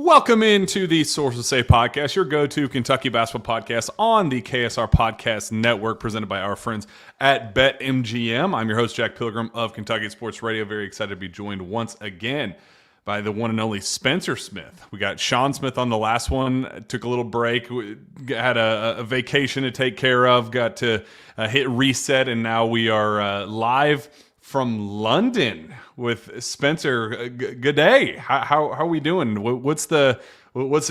Welcome into the Sources Say podcast, your go-to Kentucky basketball podcast on the KSR Podcast Network, presented by our friends at BetMGM. I'm your host, Jack Pilgrim of Kentucky Sports Radio. Very excited to be joined once again by the one and only Spencer Smith. We got Sean Smith on the last one, took a little break, had a vacation to take care of, got to hit reset, and now we are live from London with Spencer. Good day. How are we doing? What's the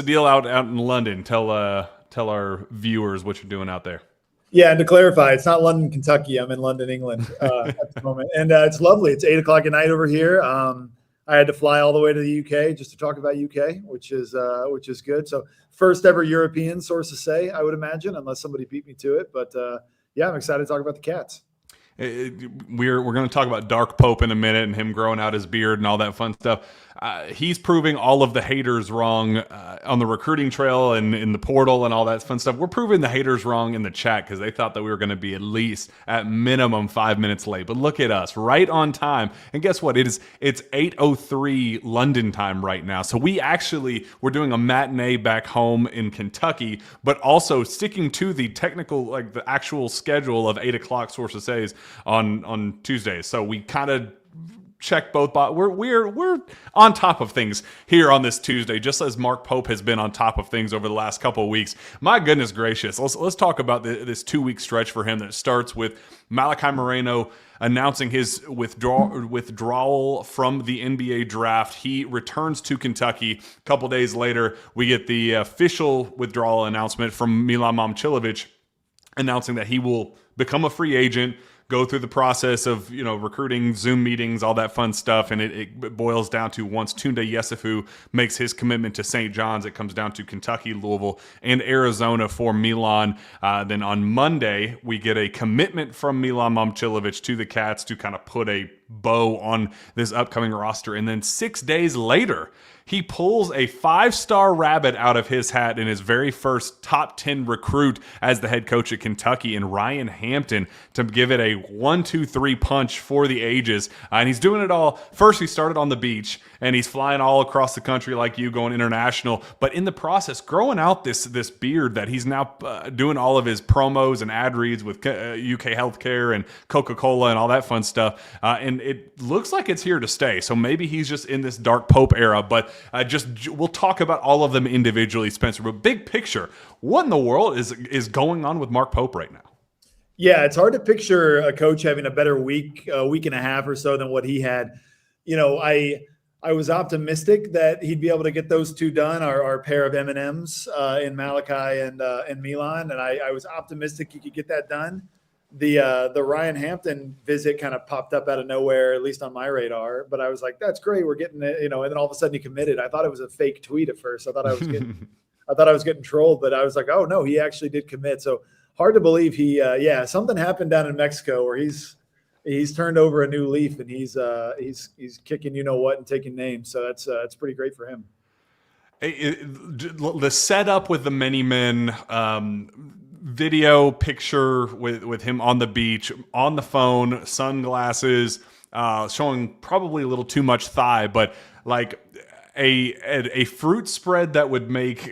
deal out in London? Tell our viewers what you're doing out there. Yeah, and to clarify, it's not London, Kentucky. I'm in London, England at the moment, and it's lovely. It's 8:00 at night over here. I had to fly all the way to the UK just to talk about UK, which is good. So first ever European, sources say, I would imagine, unless somebody beat me to it. But yeah, I'm excited to talk about the Cats. We're going to talk about Dark Pope in a minute and him growing out his beard and all that fun stuff. He's proving all of the haters wrong on the recruiting trail and in the portal and all that fun stuff. We're proving the haters wrong in the chat because they thought that we were going to be at least at minimum 5 minutes late. But look at us, right on time. And guess what? It's 8:03 London time right now. So we're doing a matinee back home in Kentucky, but also sticking to the technical, like the actual schedule of 8 o'clock sources says on Tuesdays. So we kind of check both. We're on top of things here on this Tuesday, just as Mark Pope has been on top of things over the last couple of weeks. My goodness gracious, let's talk about this 2-week stretch for him that starts with Malachi Moreno announcing his withdrawal from the NBA draft. He returns to Kentucky. A couple days later, we get the official withdrawal announcement from Milan Momcilovic announcing that he will become a free agent, go through the process of, recruiting, Zoom meetings, all that fun stuff. And it boils down to, once Tunde Yesufu makes his commitment to St. John's, it comes down to Kentucky, Louisville, and Arizona for Milan. Then on Monday, we get a commitment from Milan Momcilovic to the Cats to kind of put a bow on this upcoming roster. And then 6 days later, he pulls a 5-star rabbit out of his hat in his very first top 10 recruit as the head coach at Kentucky, in Ryan Hampton, to give it a 1-2-3 punch for the ages. And he's doing it all. First, he started on the beach, and he's flying all across the country like you, going international. But in the process, growing out this beard that he's now doing all of his promos and ad reads with UK Healthcare and Coca-Cola and all that fun stuff. And it looks like it's here to stay. So maybe he's just in this Dark Pope era. But we'll talk about all of them individually, Spencer. But big picture, what in the world is going on with Mark Pope right now? Yeah, it's hard to picture a coach having a better week and a half or so than what he had. I was optimistic that he'd be able to get those two done, our pair of M&Ms in Malachi and Milan, and I was optimistic he could get that done. The Ryan Hampton visit kind of popped up out of nowhere, at least on my radar. But I was like, "That's great, we're getting it," and then all of a sudden he committed. I thought it was a fake tweet at first. I thought I was getting trolled, but I was like, "Oh no, he actually did commit." So hard to believe something happened down in Mexico where he's turned over a new leaf and he's kicking and taking names. So that's pretty great for him. The setup with the many men. Video picture with him on the beach, on the phone, sunglasses, showing probably a little too much thigh, but like a fruit spread that would make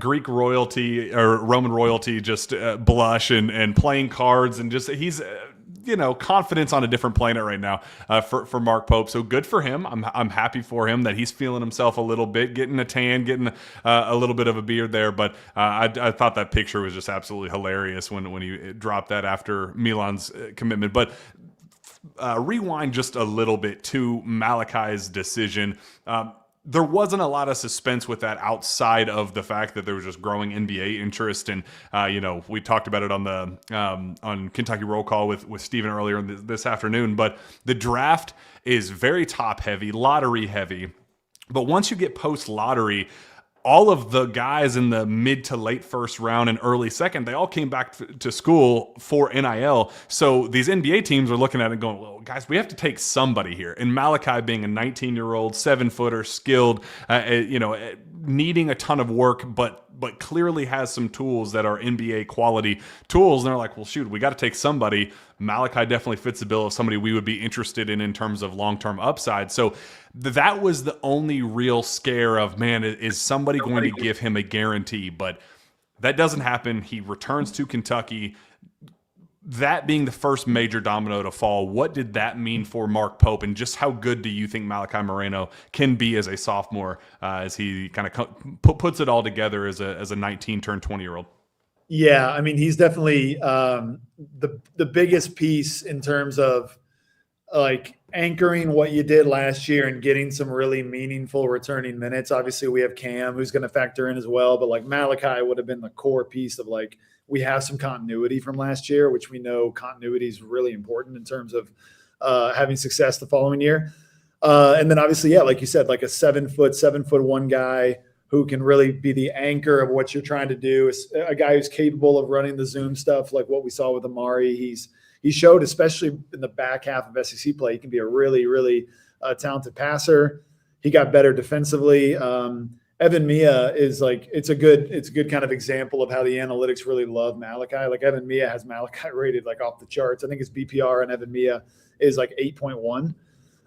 Greek royalty or Roman royalty just blush, and playing cards, and just he's confidence on a different planet right now for Mark Pope. So good for him. I'm happy for him that he's feeling himself a little bit, getting a tan, getting a little bit of a beard there. But I thought that picture was just absolutely hilarious when he dropped that after Milan's commitment. But rewind just a little bit to Malachi's decision. There wasn't a lot of suspense with that outside of the fact that there was just growing NBA interest. And, we talked about it on Kentucky Roll Call with Steven earlier this afternoon. But the draft is very top heavy, lottery heavy. But once you get post lottery, all of the guys in the mid to late first round and early second, they all came back to school for NIL. So these NBA teams are looking at it going, well, guys, we have to take somebody here. And Malachi being a 19-year-old, 7-footer, skilled, needing a ton of work, but clearly has some tools that are NBA quality tools. And they're like, well, shoot, we got to take somebody. Malachi definitely fits the bill of somebody we would be interested in terms of long-term upside. So that was the only real scare of, man, is somebody going to give him a guarantee? But that doesn't happen. He returns to Kentucky. That being the first major domino to fall, what did that mean for Mark Pope, and just how good do you think Malachi Moreno can be as a sophomore, as he kind of puts it all together as a 19 turned 20-year-old? Yeah, I mean, he's definitely the biggest piece in terms of like anchoring what you did last year and getting some really meaningful returning minutes. Obviously, we have Cam who's going to factor in as well, but like Malachi would have been the core piece of like, we have some continuity from last year, which we know continuity is really important in terms of having success the following year. And then obviously, yeah, like you said, like a 7'1" guy who can really be the anchor of what you're trying to do. Is a guy who's capable of running the Zoom stuff, like what we saw with Amari. He showed, especially in the back half of SEC play, he can be a really, really talented passer. He got better defensively. Evan Mia is like, it's a good kind of example of how the analytics really love Malachi. Like Evan Mia has Malachi rated like off the charts. I think his BPR on Evan Mia is like 8.1.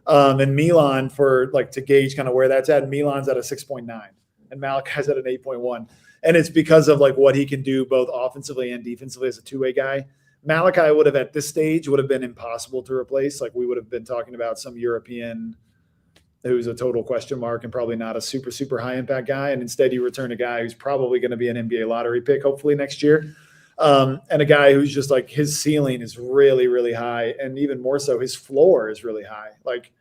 And MIlan, for like to gauge kind of where that's at, Milan's at a 6.9 and Malachi's at an 8.1. And it's because of like what he can do both offensively and defensively as a two-way guy. Malachi would have at this stage would have been impossible to replace. Like we would have been talking about some European who's a total question mark and probably not a super, super high impact guy. And instead you return a guy who's probably going to be an NBA lottery pick, hopefully next year. And a guy who's just like, his ceiling is really, really high. And even more so, his floor is really high. Like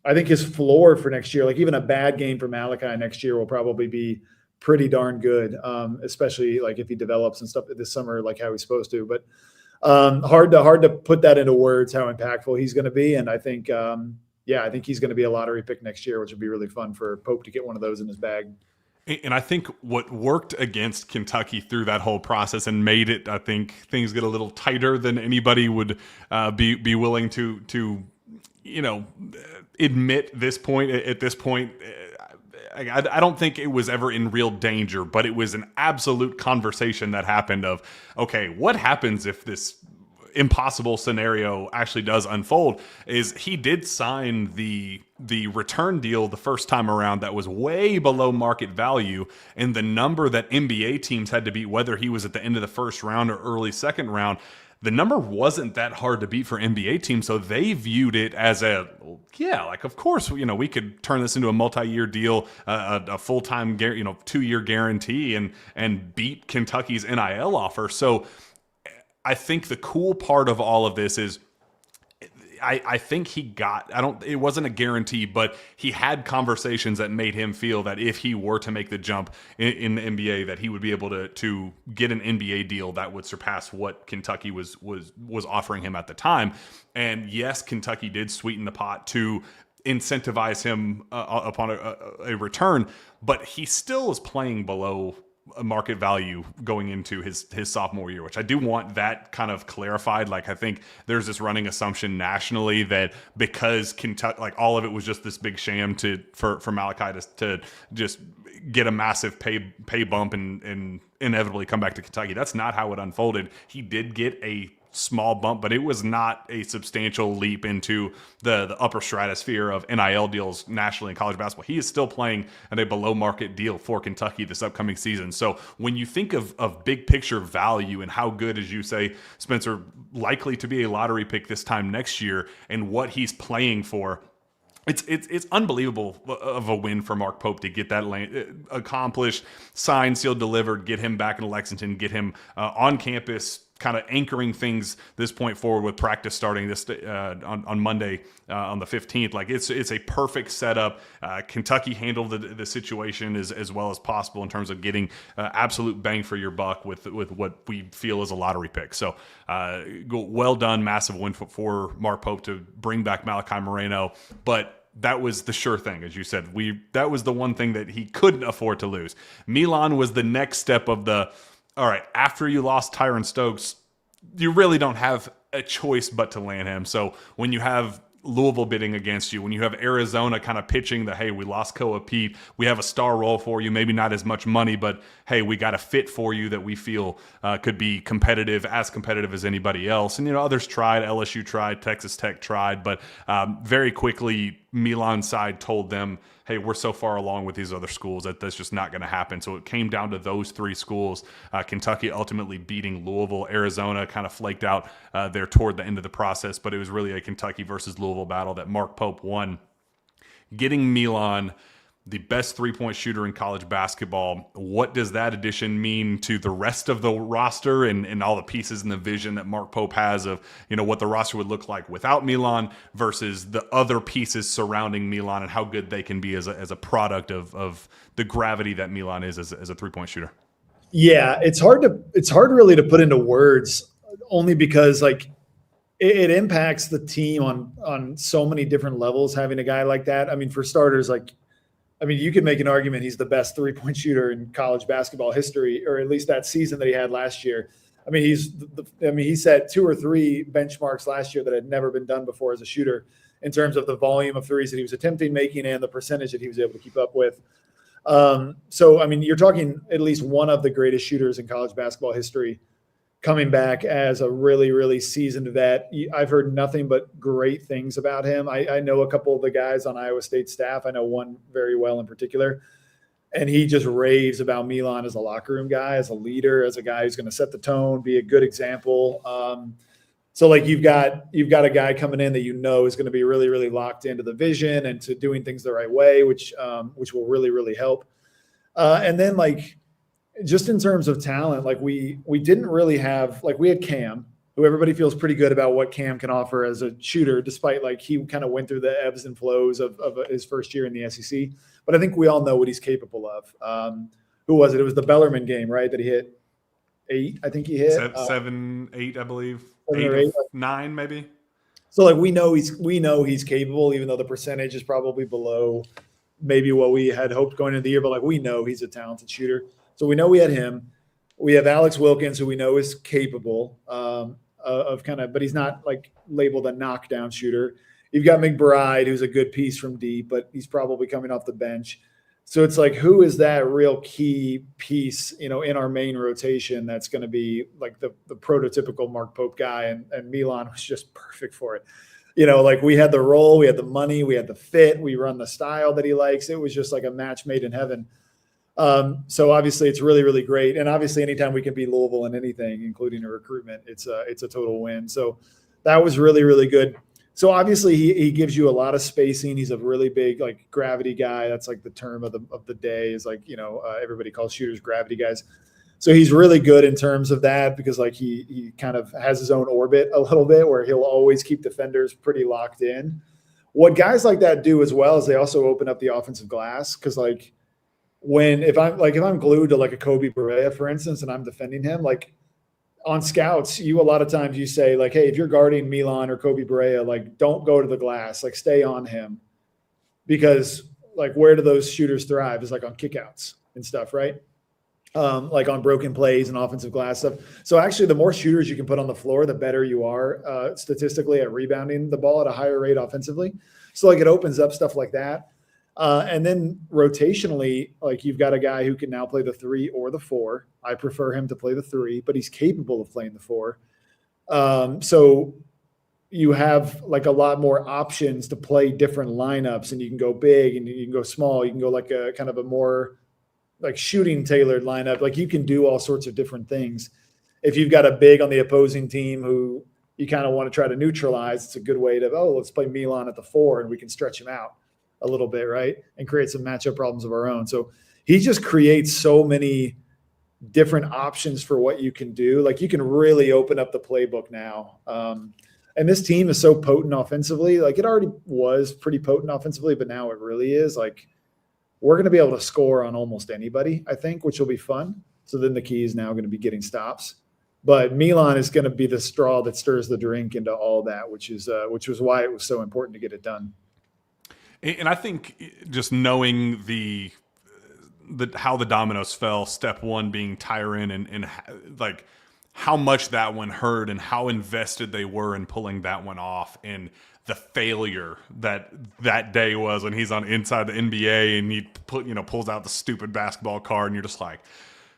I think his floor for next year, like even a bad game for Malachi next year will probably be pretty darn good. Especially like if he develops and stuff this summer, like how he's supposed to, but hard to put that into words, how impactful he's going to be. And I think, I think he's going to be a lottery pick next year, which would be really fun for Pope to get one of those in his bag. And I think what worked against Kentucky through that whole process and made it, I think, things get a little tighter than anybody would be willing to admit this point. At this point, I don't think it was ever in real danger, but it was an absolute conversation that happened of, okay, what happens if this impossible scenario actually does unfold? Is he did sign the return deal the first time around that was way below market value, and the number that NBA teams had to beat, whether he was at the end of the first round or early second round, the number wasn't that hard to beat for NBA teams. So they viewed it as of course, we could turn this into a multi-year deal, a full-time, 2-year guarantee and beat Kentucky's NIL offer. So I think the cool part of all of this is I think it wasn't a guarantee, but he had conversations that made him feel that if he were to make the jump in the NBA, that he would be able to get an NBA deal that would surpass what Kentucky was offering him at the time. And yes, Kentucky did sweeten the pot to incentivize him upon a return, but he still is playing below market value going into his sophomore year, which I do want that kind of clarified. Like, I think there's this running assumption nationally that because Kentucky, like all of it was just this big sham for Malachi to just get a massive pay bump and inevitably come back to Kentucky. That's not how it unfolded. He did get a small bump, but it was not a substantial leap into the upper stratosphere of NIL deals nationally in college basketball. He is still playing at a below market deal for Kentucky this upcoming season. So when you think of big picture value and how good, as you say, Spencer, likely to be a lottery pick this time next year and what he's playing for, it's unbelievable of a win for Mark Pope to get that accomplished, signed, sealed, delivered, get him back in Lexington, get him on campus, kind of anchoring things this point forward with practice starting this on Monday on the 15th. Like it's a perfect setup. Kentucky handled the situation as well as possible in terms of getting absolute bang for your buck with what we feel is a lottery pick. So well done, massive win for Mark Pope to bring back Malachi Moreno. But that was the sure thing, as you said. That was the one thing that he couldn't afford to lose. MIlan was the next step of all right, after you lost Tyron Stokes, you really don't have a choice but to land him. So when you have Louisville bidding against you, when you have Arizona kind of pitching the, hey, we lost Koa Pete, we have a star role for you, maybe not as much money, but hey, we got a fit for you that we feel could be competitive as anybody else. And, others tried, LSU tried, Texas Tech tried, but very quickly Milan's side told them, hey, we're so far along with these other schools that's just not going to happen. So it came down to those three schools. Kentucky ultimately beating Louisville. Arizona kind of flaked out there toward the end of the process, but it was really a Kentucky versus Louisville battle that Mark Pope won. Getting Milan, the best three-point shooter in college basketball, what does that addition mean to the rest of the roster and all the pieces and the vision that Mark Pope has of, what the roster would look like without Milan versus the other pieces surrounding Milan and how good they can be as a product of the gravity that Milan is as a three-point shooter? Yeah, it's hard really to put into words, only because it impacts the team on so many different levels, having a guy like that. I mean, for starters, you could make an argument he's the best three-point shooter in college basketball history, or at least that season that he had last year. I mean, he set 2 or 3 benchmarks last year that had never been done before as a shooter in terms of the volume of threes that he was attempting making and the percentage that he was able to keep up with. So, I mean, you're talking at least one of the greatest shooters in college basketball history coming back as a really, really seasoned vet. I've heard nothing but great things about him. I know a couple of the guys on Iowa State staff. I know one very well in particular. And he just raves about Milan as a locker room guy, as a leader, as a guy who's going to set the tone, be a good example. So you've got a guy coming in that is going to be really, really locked into the vision and to doing things the right way, which will really, really help. And then just in terms of talent, we didn't really have, we had Cam, who everybody feels pretty good about what Cam can offer as a shooter, despite he kind of went through the ebbs and flows of his first year in the SEC. But I think we all know what he's capable of. Who was it? It was the Bellarmine game, right? That he hit 8. I think he hit 7, 8, I believe. 8, 9, maybe. So we know he's capable, even though the percentage is probably below maybe what we had hoped going into the year. But we know he's a talented shooter. So we know we had him. We have Alex Wilkins, who we know is capable but he's not labeled a knockdown shooter. You've got McBride, who's a good piece from deep, but he's probably coming off the bench. So it's who is that real key piece, in our main rotation that's going to be the prototypical Mark Pope guy, and Milan was just perfect for it. We had the role, we had the money, we had the fit, we run the style that he likes. It was just a match made in heaven. So obviously it's really, really great. And obviously anytime we can beat Louisville in anything, including a recruitment, it's a total win. So that was really, really good. So obviously he gives you a lot of spacing. He's a really big gravity guy. That's the term of the day is everybody calls shooters gravity guys. So he's really good in terms of that because he kind of has his own orbit a little bit where he'll always keep defenders pretty locked in. What guys like that do as well is they also open up the offensive glass because if I'm glued to a Kobe Barea, for instance, and I'm defending him, on scouts, a lot of times you say hey, if you're guarding Milan or Kobe Barea, don't go to the glass, stay on him, because where do those shooters thrive is on kickouts and stuff, right? On broken plays and offensive glass stuff. So actually, the more shooters you can put on the floor, the better you are statistically at rebounding the ball at a higher rate offensively. So it opens up stuff like that. And then rotationally, you've got a guy who can now play the 3 or the 4. I prefer him to play the 3, but he's capable of playing the 4. So you have a lot more options to play different lineups, and you can go big and you can go small. You can go a kind of a more shooting tailored lineup. You can do all sorts of different things. If you've got a big on the opposing team who you kind of want to try to neutralize, it's a good way to, let's play Milan at the 4 and we can stretch him out a little bit, right? And create some matchup problems of our own. So he just creates so many different options for what you can do. You can really open up the playbook now. And this team is so potent offensively. It already was pretty potent offensively, but now it really is. We're going to be able to score on almost anybody, I think, which will be fun. So then the key is now going to be getting stops. But Milan is going to be the straw that stirs the drink into all that, which was why it was so important to get it done. And I think just knowing how the dominoes fell, step one being Tyron and how much that one hurt and how invested they were in pulling that one off, and the failure that day was when he's on Inside the NBA and he pulls out the stupid basketball card, and you're just like,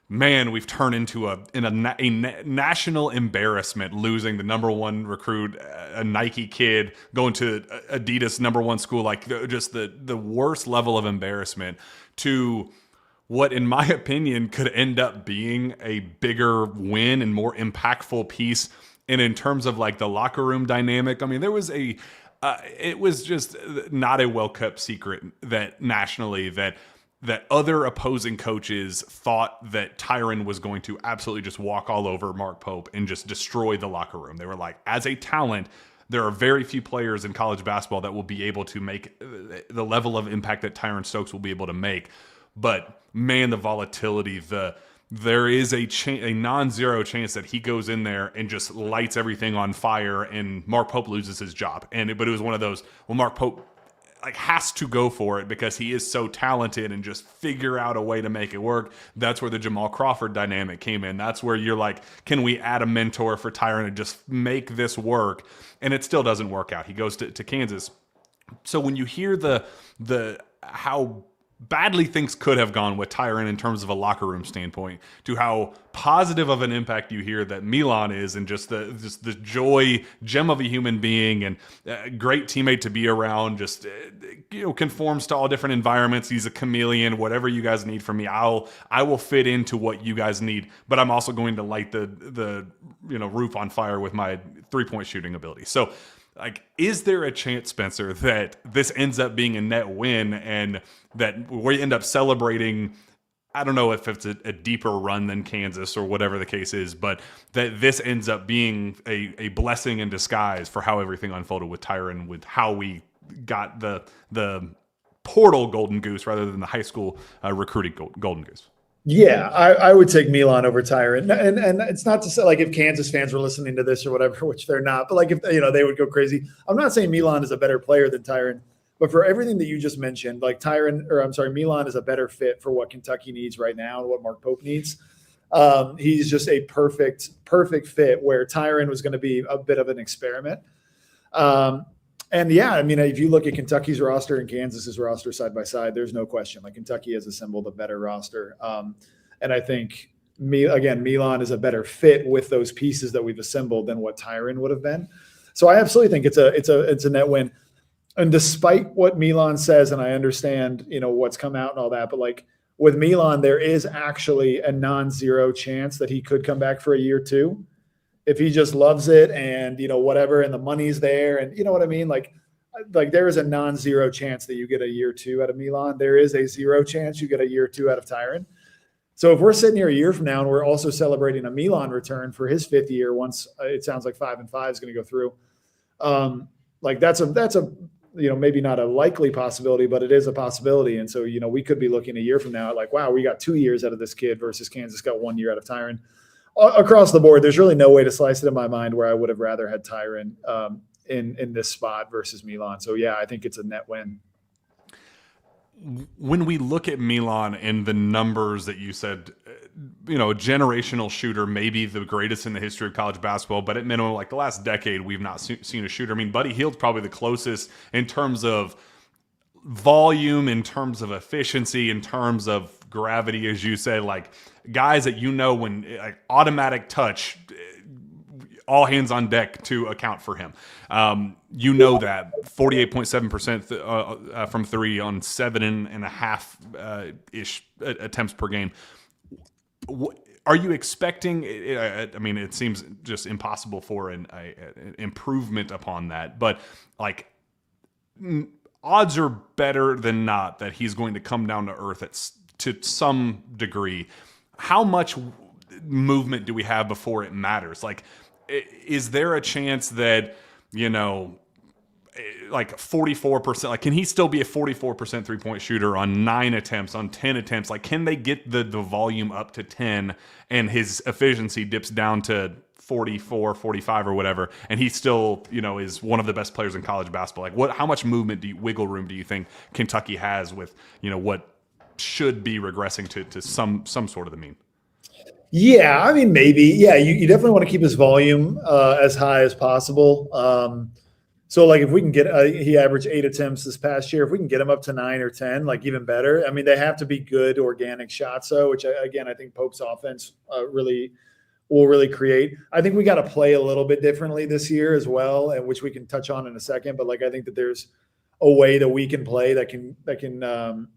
man, we've turned into a national embarrassment, losing the number one recruit, a Nike kid, going to Adidas number one school, like just the worst level of embarrassment, to what, in my opinion, could end up being a bigger win and more impactful piece. And in terms of like the locker room dynamic, I mean, there was it was just not a well-kept secret that nationally that other opposing coaches thought that Tyrann was going to absolutely just walk all over Mark Pope and just destroy the locker room. They were like, as a talent, there are very few players in college basketball that will be able to make the level of impact that Tyrann Stokes will be able to make. But man, the volatility, there is a non-zero chance that he goes in there and just lights everything on fire and Mark Pope loses his job. But it was one of those, well, Mark Pope like has to go for it because he is so talented and just figure out a way to make it work. That's where the Jamal Crawford dynamic came in. That's where you're like, can we add a mentor for Tyrann and just make this work? And it still doesn't work out. He goes to Kansas. So when you hear the how badly things could have gone with Tyrann in terms of a locker room standpoint, to how positive of an impact you hear that MIlan is, and just the joy, gem of a human being, and a great teammate to be around, just conforms to all different environments. He's a chameleon. Whatever you guys need from me, I will fit into what you guys need, but I'm also going to light the roof on fire with my 3-point shooting ability. So, like, is there a chance, Spencer, that this ends up being a net win and that we end up celebrating, I don't know if it's a deeper run than Kansas or whatever the case is, but that this ends up being a blessing in disguise for how everything unfolded with Tyrann, with how we got the portal golden goose rather than the high school recruiting golden goose? Yeah, I would take MIlan over Tyrann, and it's not to say like if Kansas fans were listening to this or whatever, which they're not, but like if they would go crazy. I'm not saying MIlan is a better player than Tyrann, but for everything that you just mentioned, like MIlan is a better fit for what Kentucky needs right now and what Mark Pope needs. He's just a perfect fit where Tyrann was going to be a bit of an experiment. And yeah, I mean, if you look at Kentucky's roster and Kansas's roster side by side, there's no question. Like Kentucky has assembled a better roster, and I think MIlan is a better fit with those pieces that we've assembled than what Tyrann would have been. So I absolutely think it's a net win. And despite what MIlan says, and I understand what's come out and all that, but like with MIlan, there is actually a non-zero chance that he could come back for a year too, if he just loves it and whatever, and the money's there, and you know what I mean? Like there is a non-zero chance that you get a year two out of MIlan. There is a 0 chance you get a year two out of Tyrann. So if we're sitting here a year from now and we're also celebrating a MIlan return for his 5th year, once it sounds like 5 and 5 is going to go through, like that's a maybe not a likely possibility, but it is a possibility. And so we could be looking a year from now at like, wow, we got 2 years out of this kid versus Kansas got 1 year out of Tyrann. Across the board, there's really no way to slice it in my mind where I would have rather had Tyrann in this spot versus MIlan. So yeah, I think it's a net win. When we look at MIlan and the numbers that you said, a generational shooter, maybe the greatest in the history of college basketball, but at minimum, like the last decade, we've not seen a shooter. I mean, Buddy Hield's probably the closest in terms of volume, in terms of efficiency, in terms of gravity, as you say, like guys that when like automatic touch, all hands on deck to account for him. That 48.7% from three on 7.5 ish attempts per game. Are you expecting? I mean, it seems just impossible for an improvement upon that, but like odds are better than not that he's going to come down to earth to some degree. How much movement do we have before it matters? Like, is there a chance that, like 44%, like can he still be a 44% 3-point shooter on 9 attempts, on 10 attempts? Like, can they get the volume up to 10 and his efficiency dips down to 44, 45 or whatever, and he still, is one of the best players in college basketball? Like, how much wiggle room do you think Kentucky has with, what should be regressing to some sort of the mean? Yeah, I mean, maybe. Yeah, you definitely want to keep his volume as high as possible. So, like, if we can get, he averaged 8 attempts this past year. If we can get him up to 9 or 10, like, even better. I mean, they have to be good organic shots, though, which, again, I think Pope's offense really will really create. I think we got to play a little bit differently this year as well, and which we can touch on in a second. But, like, I think that there's a way that we can play that can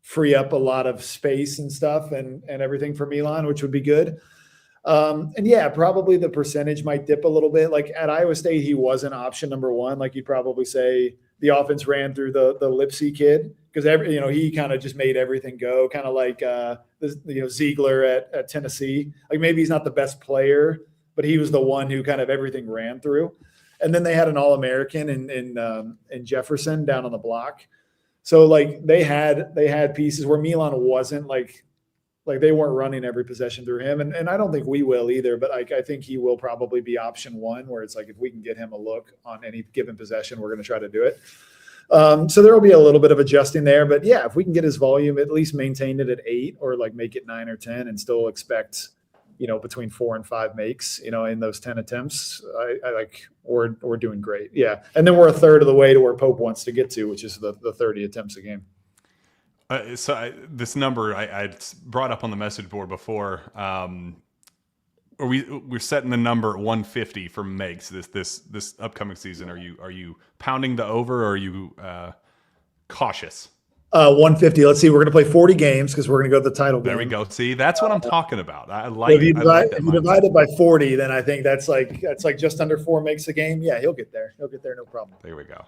free up a lot of space and stuff and everything for MIlan, which would be good. And yeah, probably the percentage might dip a little bit. Like at Iowa State, he wasn't option number one. Like you'd probably say the offense ran through the Lipsy kid because he kind of just made everything go, kind of like Ziegler at Tennessee. Like maybe he's not the best player, but he was the one who kind of everything ran through. And then they had an All-American in Jefferson down on the block. So like they had pieces where MIlan wasn't like they weren't running every possession through him. And I don't think we will either, but I think he will probably be option one where it's like, if we can get him a look on any given possession, we're going to try to do it. So there will be a little bit of adjusting there, but yeah, if we can get his volume, at least maintain it at 8 or like make it 9 or 10 and still expect, between 4 and 5 makes, in those 10 attempts, I like, we're doing great. Yeah. And then we're a third of the way to where Pope wants to get to, which is the 30 attempts a game. This number I brought up on the message board before. We're setting the number at 150 for makes this upcoming season. Are you pounding the over, or are you cautious? 150. Let's see. We're going to play 40 games because we're going to go to the title game. There we go. See, that's what I'm talking about. I like. If you divide it by 40, then I think that's like just under 4 makes a game. Yeah, he'll get there. He'll get there, no problem. There we go.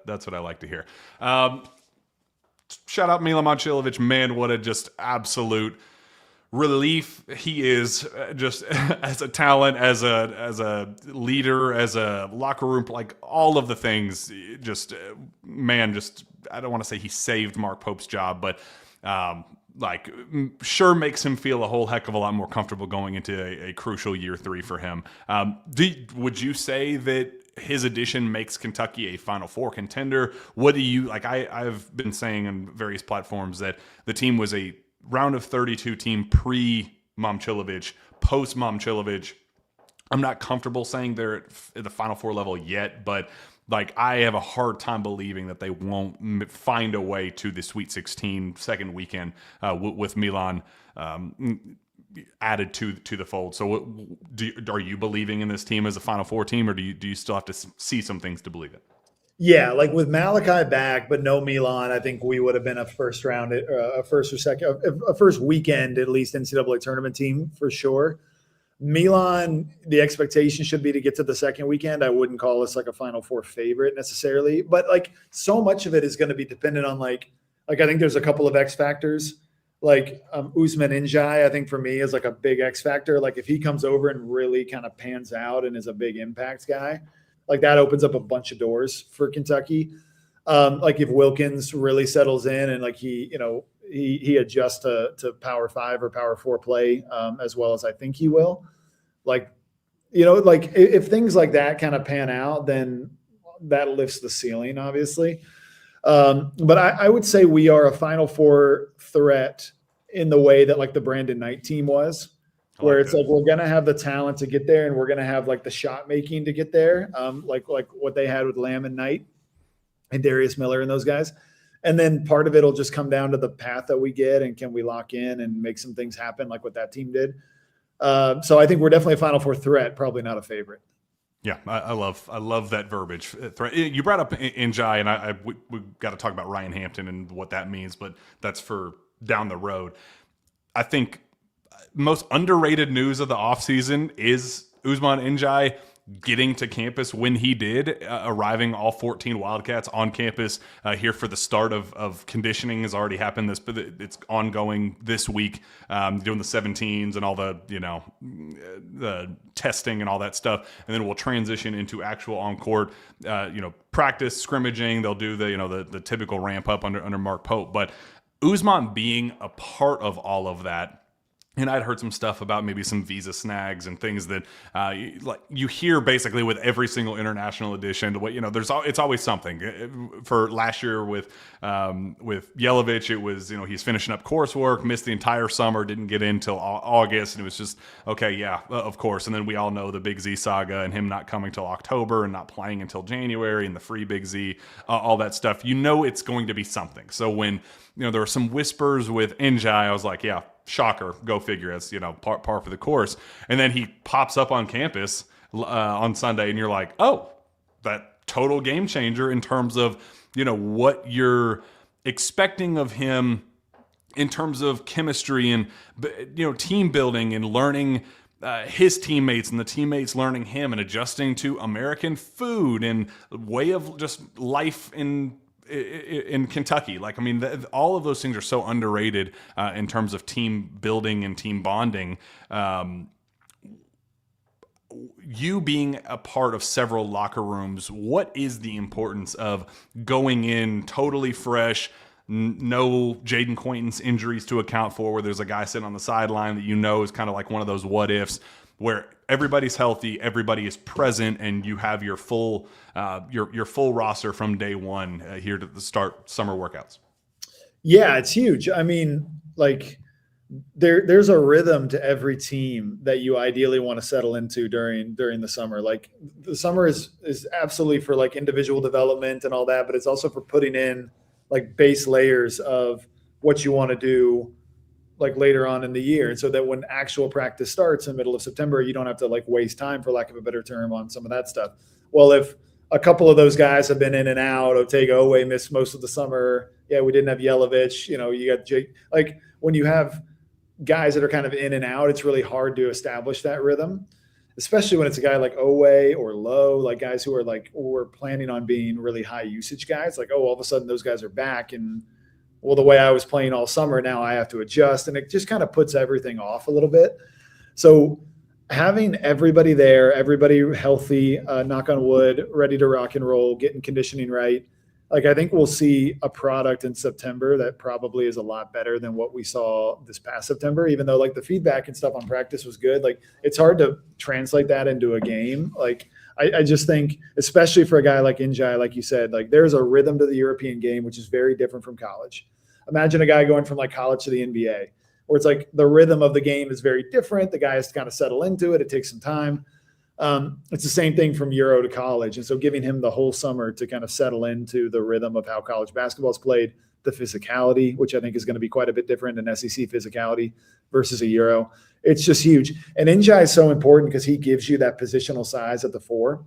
That's what I like to hear. Shout out Milan Momcilovic. Man, what a just absolute relief he is, just as a talent, as a leader, as a locker room, like all of the things. Just I don't want to say he saved Mark Pope's job, but sure makes him feel a whole heck of a lot more comfortable going into a crucial year 3 for him. Would you say that his addition makes Kentucky a Final Four contender? What do you like? I've been saying on various platforms that the team was a round of 32 team pre-Momcilovic, post-Momcilovic. I'm not comfortable saying they're at the Final Four level yet, but like I have a hard time believing that they won't find a way to the Sweet 16 second weekend with MIlan added to the fold. So are you believing in this team as a Final Four team, or do you still have to see some things to believe it? Yeah, like with Malachi back, but no MIlan, I think we would have been a first round, a first or second, a first weekend at least NCAA tournament team for sure. MIlan, the expectation should be to get to the second weekend. I wouldn't call us like a Final Four favorite necessarily, but like so much of it is going to be dependent on like I think there's a couple of X factors. Like Usman Njai, I think for me is like a big X factor. Like if he comes over and really kind of pans out and is a big impact guy, like that opens up a bunch of doors for Kentucky. Like if Wilkins really settles in and like he adjusts to Power 5 or Power 4 play as well as I think he will. Like if things like that kind of pan out, then that lifts the ceiling, obviously. But I would say we are a Final Four threat in the way that like the Brandon Knight team was. Where it's like we're gonna have the talent to get there, and we're gonna have like the shot making to get there, like what they had with Lamb and Knight and Darius Miller and those guys. And then part of it will just come down to the path that we get, and can we lock in and make some things happen like what that team did. So I think we're definitely a Final Four threat, probably not a favorite. Yeah, I love that verbiage. You brought up Njai, and we got to talk about Ryan Hampton and what that means, but that's for down the road. I think most underrated news of the offseason is Usman Njai getting to campus when he did, arriving all 14 Wildcats on campus here for the start of conditioning has already happened. It's ongoing this week, doing the 17s and all the testing and all that stuff. And then we'll transition into actual on-court, practice, scrimmaging. They'll do the typical ramp up under Mark Pope. But Usman being a part of all of that, And I'd heard some stuff about maybe some visa snags and things that like you hear basically with every single international edition. What it's always something. For last year with Yelovich, it was he's finishing up coursework, missed the entire summer, didn't get in till August, and it was just okay, yeah, of course. And then we all know the Big Z saga and him not coming till October and not playing until January and the free Big Z, all that stuff. It's going to be something. So when there were some whispers with Njai, I was like, yeah. Shocker, go figure. It's par for the course. And then he pops up on campus on Sunday, and you're like, oh, that total game changer in terms of what you're expecting of him in terms of chemistry and team building and learning his teammates and the teammates learning him and adjusting to American food and way of just life in Kentucky. All of those things are so underrated in terms of team building and team bonding. You being a part of several locker rooms, what is the importance of going in totally fresh, no Jaden Quaintance injuries to account for, where there's a guy sitting on the sideline that is kind of like one of those what ifs, where everybody's healthy, everybody is present, and you have your full your full roster from day one here to start summer workouts? Yeah, it's huge. I mean, there's a rhythm to every team that you ideally want to settle into during the summer. Like the summer is absolutely for individual development and all that, but it's also for putting in base layers of what you want to do later on in the year. And so that when actual practice starts in the middle of September, you don't have to waste time, for lack of a better term, on some of that stuff. Well, if a couple of those guys have been in and out, Otega Owe missed most of the summer. Yeah, we didn't have Yelovich. You got Jake. When you have guys that are kind of in and out, it's really hard to establish that rhythm, especially when it's a guy like Owe or Lowe, guys who are we're planning on being really high usage guys. All of a sudden those guys are back, and well, the way I was playing all summer, now I have to adjust, and it just kind of puts everything off a little bit. So having everybody there, everybody healthy, knock on wood, ready to rock and roll, getting conditioning right. I think we'll see a product in September that probably is a lot better than what we saw this past September, even though the feedback and stuff on practice was good. It's hard to translate that into a game. I just think, especially for a guy like Njai, like you said, there's a rhythm to the European game, which is very different from college. Imagine a guy going from college to the NBA, where it's the rhythm of the game is very different. The guy has to kind of settle into it. It takes some time. It's the same thing from Euro to college. And so giving him the whole summer to kind of settle into the rhythm of how college basketball is played, the physicality, which I think is going to be quite a bit different than SEC physicality versus a Euro. It's just huge. And Njai is so important because he gives you that positional size at the four.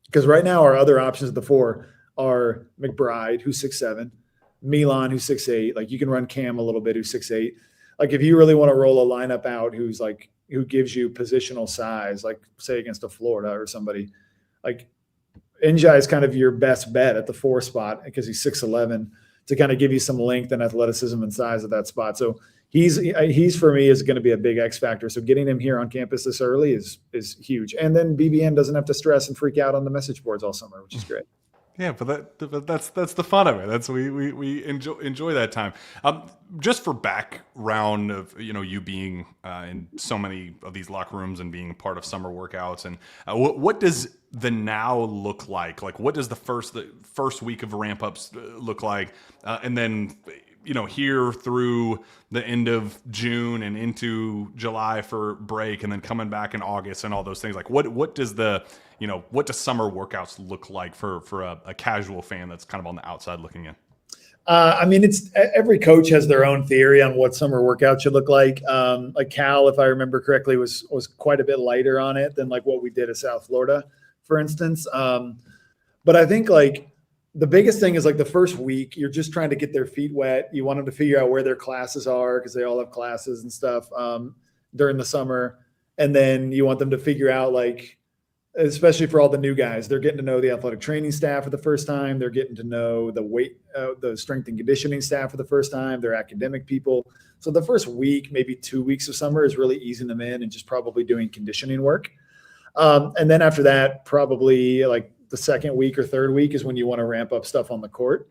Because right now our other options at the four are McBride, who's 6'7", MIlan, who's 6'8". You can run Cam a little bit, who's 6'8". If you really want to roll a lineup out who's who gives you positional size, say against a Florida or somebody, Njai is kind of your best bet at the four spot because he's 6'11", to kind of give you some length and athleticism and size at that spot. So he's for me is going to be a big X factor. So getting him here on campus this early is huge. And then BBN doesn't have to stress and freak out on the message boards all summer, which is great. Yeah, but that's the fun of it. That's we enjoy that time. Just for background of you being in so many of these locker rooms and being a part of summer workouts, and what does the now look like? What does the first week of ramp ups look like, and then here through the end of June and into July for break, and then coming back in August and all those things. What does what does summer workouts look like for a casual fan that's kind of on the outside looking in? It's every coach has their own theory on what summer workout should look like. Cal, if I remember correctly, was quite a bit lighter on it than what we did at South Florida, for instance. But I think the biggest thing is the first week, you're just trying to get their feet wet. You want them to figure out where their classes are, because they all have classes and stuff during the summer. And then you want them to figure out especially for all the new guys, they're getting to know the athletic training staff for the first time. They're getting to know the strength and conditioning staff for the first time, their academic people. So the first week, maybe 2 weeks of summer is really easing them in and just probably doing conditioning work. And then after that, probably the second week or third week is when you want to ramp up stuff on the court.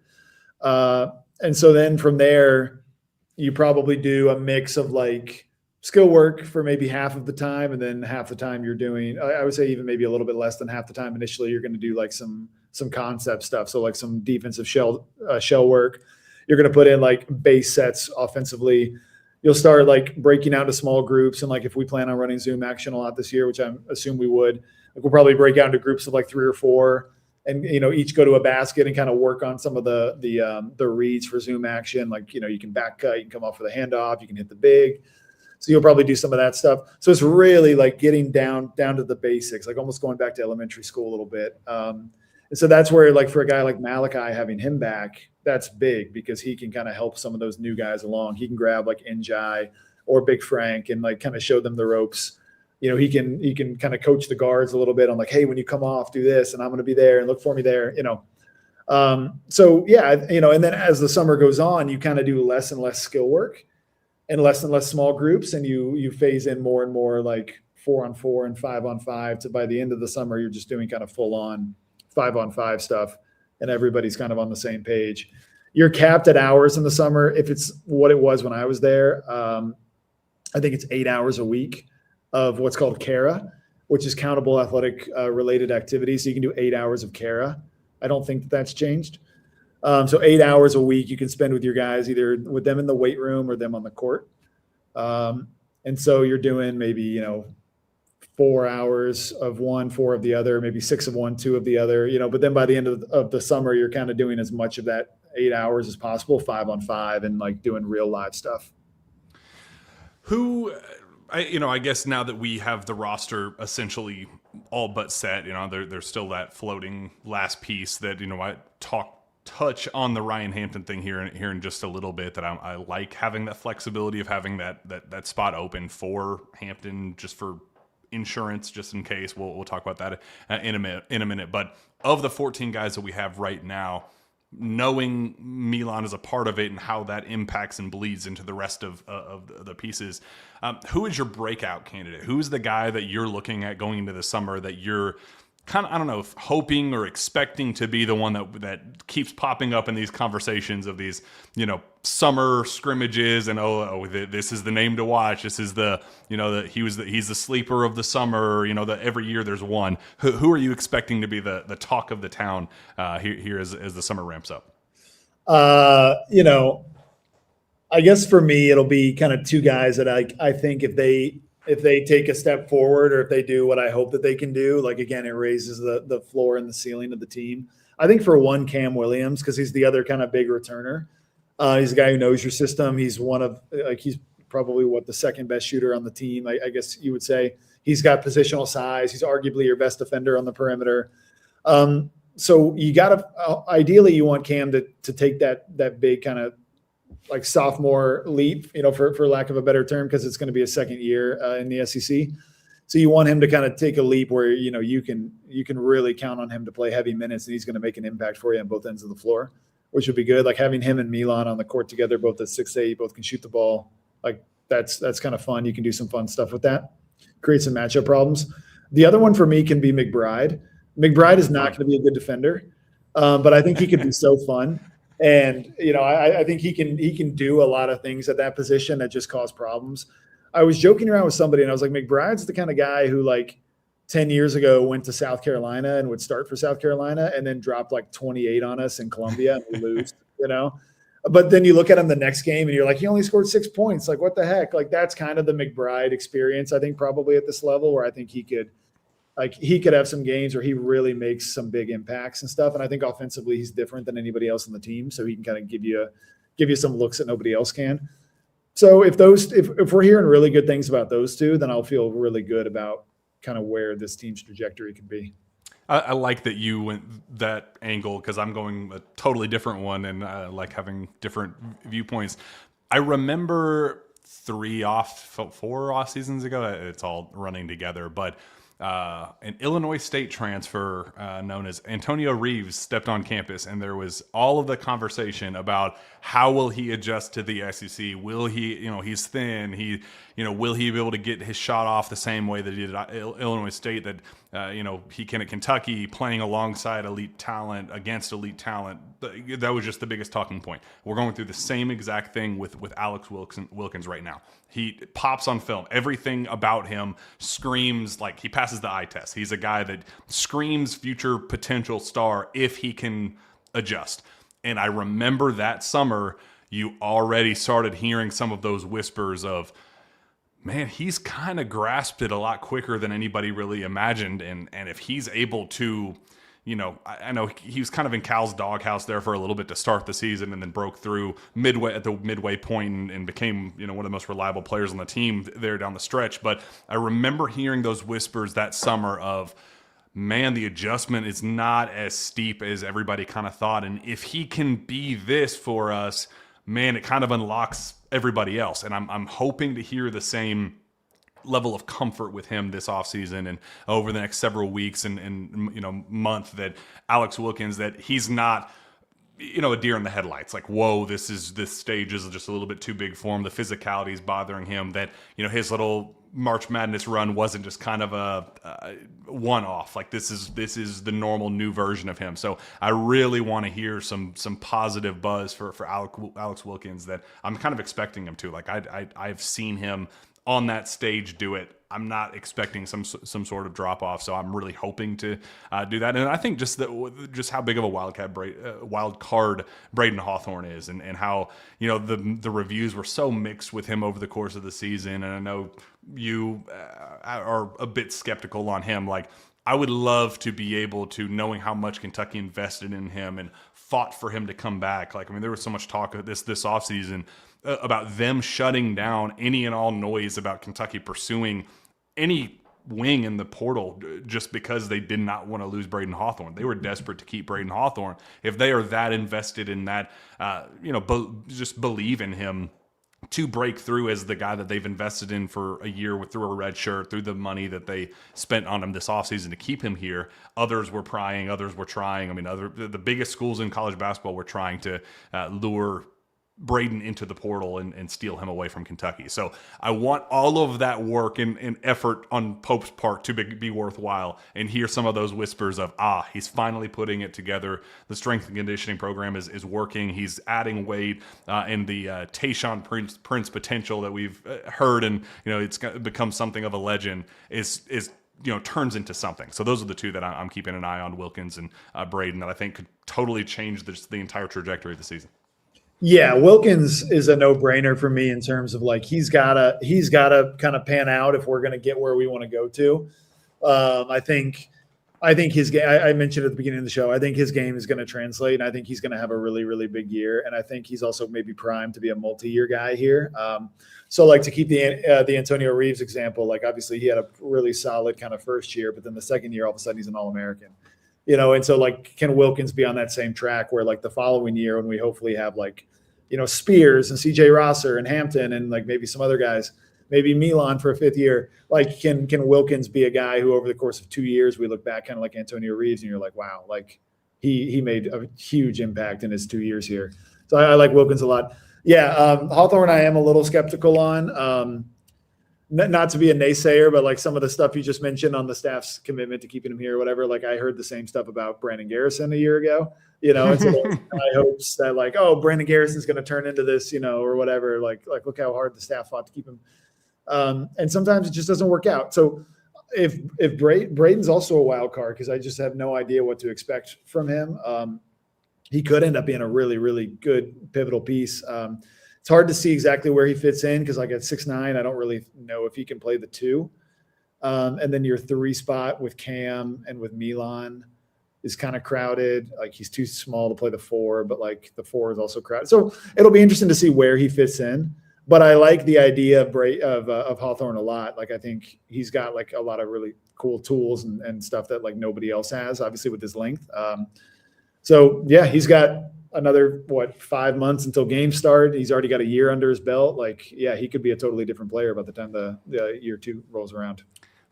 And so then from there, you probably do a mix of skill work for maybe half of the time, and then half the time you're doing, I would say even maybe a little bit less than half the time initially, you're going to do like some concept stuff. So like some defensive shell work. You're going to put in like base sets offensively. You'll start like breaking out into small groups. And like if we plan on running zoom action a lot this year, which I assume we would, like we'll probably break out into groups of like 3 or 4, and each go to a basket and kind of work on some of the reads for zoom action. Like you can back cut, you can come off with a handoff, you can hit the big. So you'll probably do some of that stuff. So it's really like getting down to the basics, like almost going back to elementary school a little bit. And so that's where, like for a guy like Malachi, having him back, that's big because he can kind of help some of those new guys along. He can grab like Njai or Big Frank and like kind of show them the ropes. He can kind of coach the guards a little bit on like, hey, when you come off, do this, and I'm going to be there and look for me there. So yeah, and then as the summer goes on, you kind of do less and less skill work and less small groups, and you phase in more and more like 4-on-4 and 5-on-5. To by the end of the summer, you're just doing kind of full on 5-on-5 stuff, and everybody's kind of on the same page. You're capped at hours in the summer. If it's what it was when I was there, I think it's 8 hours a week of what's called CARA, which is countable athletic related activities. So you can do 8 hours of CARA. I don't think that's changed. So 8 hours a week you can spend with your guys, either with them in the weight room or them on the court. And so you're doing maybe, 4 hours of one, 4 of the other, maybe 6 of one, 2 of the other, but then by the end of the summer, you're kind of doing as much of that 8 hours as possible, 5-on-5, and like doing real live stuff. I guess now that we have the roster essentially all but set, there's still that floating last piece that, I touch on the Ryan Hampton thing here in just a little bit, that I like having that flexibility of having that spot open for Hampton, just for insurance, just in case. We'll talk about that in a minute. But of the 14 guys that we have right now, knowing MIlan is a part of it and how that impacts and bleeds into the rest of the pieces, who is your breakout candidate? Who's the guy that you're looking at going into the summer that you're kind of, I don't know, if hoping or expecting to be the one that keeps popping up in these conversations of these, summer scrimmages, and this is the name to watch. This is he's the sleeper of the summer. That every year there's one. Who are you expecting to be the talk of the town here as the summer ramps up? I guess for me it'll be kind of 2 guys that I think if they take a step forward, or if they do what I hope that they can do, like, again, it raises the floor and the ceiling of the team. I think for one, Cam Williams, because he's the other kind of big returner. He's a guy who knows your system. He's he's probably the second best shooter on the team, I guess you would say. He's got positional size. He's arguably your best defender on the perimeter. So you ideally you want Cam to take that big kind of like sophomore leap, for lack of a better term, because it's going to be a second year in the SEC. So you want him to kind of take a leap where, you can really count on him to play heavy minutes, and he's going to make an impact for you on both ends of the floor, which would be good. Like having him and MIlan on the court together, both at 6'8", both can shoot the ball. Like that's kind of fun. You can do some fun stuff with that, create some matchup problems. The other one for me can be McBride. McBride is not going to be a good defender, but I think he could be so fun. And, I think he can do a lot of things at that position that just cause problems. I was joking around with somebody and I was like, McBride's the kind of guy who, like, 10 years ago went to South Carolina and would start for South Carolina and then drop like 28 on us in Columbia and we lose, But then you look at him the next game and you're like, he only scored 6 points. Like, what the heck? Like, that's kind of the McBride experience, I think, probably at this level, where I think he could have some games where he really makes some big impacts and stuff. And I think offensively he's different than anybody else on the team. So he can kind of give you some looks that nobody else can. So if we're hearing really good things about those 2, then I'll feel really good about kind of where this team's trajectory could be. I like that you went that angle, because I'm going a totally different one, and I like having different viewpoints. I remember 4 off seasons ago, it's all running together, but an Illinois State transfer known as Antonio Reeves stepped on campus, and there was all of the conversation about how will he adjust to the SEC? Will he, he's thin. Will he be able to get his shot off the same way that he did at Illinois State? That he can at Kentucky, playing alongside elite talent against elite talent. That was just the biggest talking point. We're going through the same exact thing with Alex Wilkins right now. He pops on film. Everything about him screams like he passes the eye test. He's a guy that screams future potential star if he can adjust. And I remember that summer, you already started hearing some of those whispers of, man, he's kind of grasped it a lot quicker than anybody really imagined. And if he's able to, I know he was kind of in Cal's doghouse there for a little bit to start the season, and then broke through at the midway point and became, one of the most reliable players on the team there down the stretch. But I remember hearing those whispers that summer of, man, the adjustment is not as steep as everybody kind of thought. And if he can be this for us, man, it kind of unlocks everybody else. And I'm hoping to hear the same level of comfort with him this offseason and over the next several weeks and month, that Alex Wilkins, that he's not, a deer in the headlights. Like, whoa, this stage is just a little bit too big for him. The physicality is bothering him. That, his little March Madness run wasn't just kind of a one-off. Like, this is the normal new version of him. So I really want to hear some positive buzz for Alex Wilkins, that I'm kind of expecting him to. Like, I've seen him on that stage do it. I'm not expecting some sort of drop off, so I'm really hoping to do that. And I think just how big of a wild card Braden Hawthorne is, and how the reviews were so mixed with him over the course of the season. And I know you are a bit skeptical on him. Like, I would love to be able to, knowing how much Kentucky invested in him and fought for him to come back. Like, I mean, there was so much talk of this offseason about them shutting down any and all noise about Kentucky pursuing any wing in the portal just because they did not want to lose Braden Hawthorne. They were desperate to keep Braden Hawthorne. If they are that invested in that, just believe in him to break through as the guy that they've invested in for a year through a red shirt, through the money that they spent on him this offseason to keep him here. Others were prying, others were trying. I mean, the biggest schools in college basketball were trying to lure Braden into the portal and steal him away from Kentucky. So I want all of that work and effort on Pope's part to be worthwhile, and hear some of those whispers of, he's finally putting it together. The strength and conditioning program is working. He's adding weight, and the Tayshaun Prince potential that we've heard, and it's become something of a legend is turns into something. So those are the two that I'm keeping an eye on, Wilkins and Braden, that I think could totally change the entire trajectory of the season. Yeah, Wilkins is a no-brainer for me in terms of, like, he's gotta kind of pan out if we're going to get where we want to go to. I think his game, I mentioned at the beginning of the show, I think his game is going to translate, and I think he's going to have a really, really big year. And I think he's also maybe primed to be a multi-year guy here. So, like, to keep the Antonio Reeves example, like, obviously he had a really solid kind of first year, but then the second year, all of a sudden he's an All-American. And so, like, can Wilkins be on that same track where, like, the following year when we hopefully have, like, Spears and CJ Rosser and Hampton and, like, maybe some other guys, maybe MIlan for a fifth year, like, can Wilkins be a guy who over the course of 2 years we look back kind of like Antonio Reeves and you're like, wow, like he made a huge impact in his 2 years here. So I like Wilkins a lot. Yeah, Hawthorne I am a little skeptical on. Not to be a naysayer, but, like, some of the stuff you just mentioned on the staff's commitment to keeping him here or whatever, like, I heard the same stuff about Brandon Garrison a year ago, and so I hopes that, like, Brandon Garrison's going to turn into this, or whatever, like look how hard the staff fought to keep him. And sometimes it just doesn't work out. So if Braden's also a wild card, because I just have no idea what to expect from him. He could end up being a really, really good pivotal piece. It's hard to see exactly where he fits in because, like, at 6'9", I don't really know if he can play the 2. And then your 3 spot with Cam and with MIlan is kind of crowded. Like, he's too small to play the 4, but, like, the 4 is also crowded. So it'll be interesting to see where he fits in. But I like the idea of Hawthorne a lot. Like, I think he's got, like, a lot of really cool tools and stuff that, like, nobody else has, obviously, with his length. So, yeah, he's got another 5 months until games start. He's already got a year under his belt. Like, yeah, he could be a totally different player by the time the year 2 rolls around.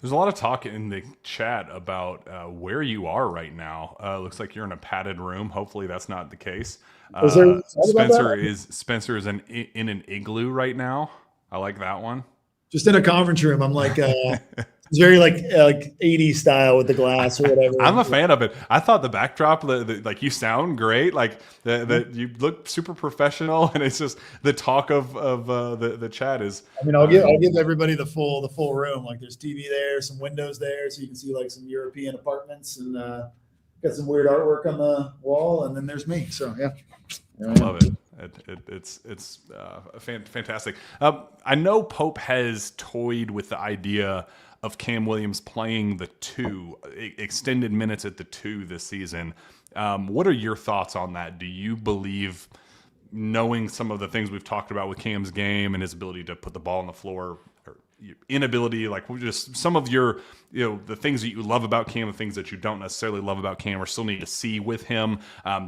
There's a lot of talk in the chat about where you are right now. Looks like you're in a padded room. Hopefully that's not the case. Was there talk about that? Spencer is in an igloo right now. I like that one. Just in a conference room. I'm like, it's very like 80s style with the glass or whatever. I'm a fan of it. I thought the backdrop, like you sound great, like you look super professional, and it's just the talk of the chat is. I mean, I'll give everybody the full room. Like there's TV there, some windows there, so you can see like some European apartments, and got some weird artwork on the wall, and then there's me. So yeah, I love it. It's fantastic. I know Pope has toyed with the idea of Cam Williams playing the 2, extended minutes at the 2 this season. What are your thoughts on that? Do you believe, knowing some of the things we've talked about with Cam's game and his ability to put the ball on the floor, or inability, like just some of your, the things that you love about Cam, the things that you don't necessarily love about Cam or still need to see with him,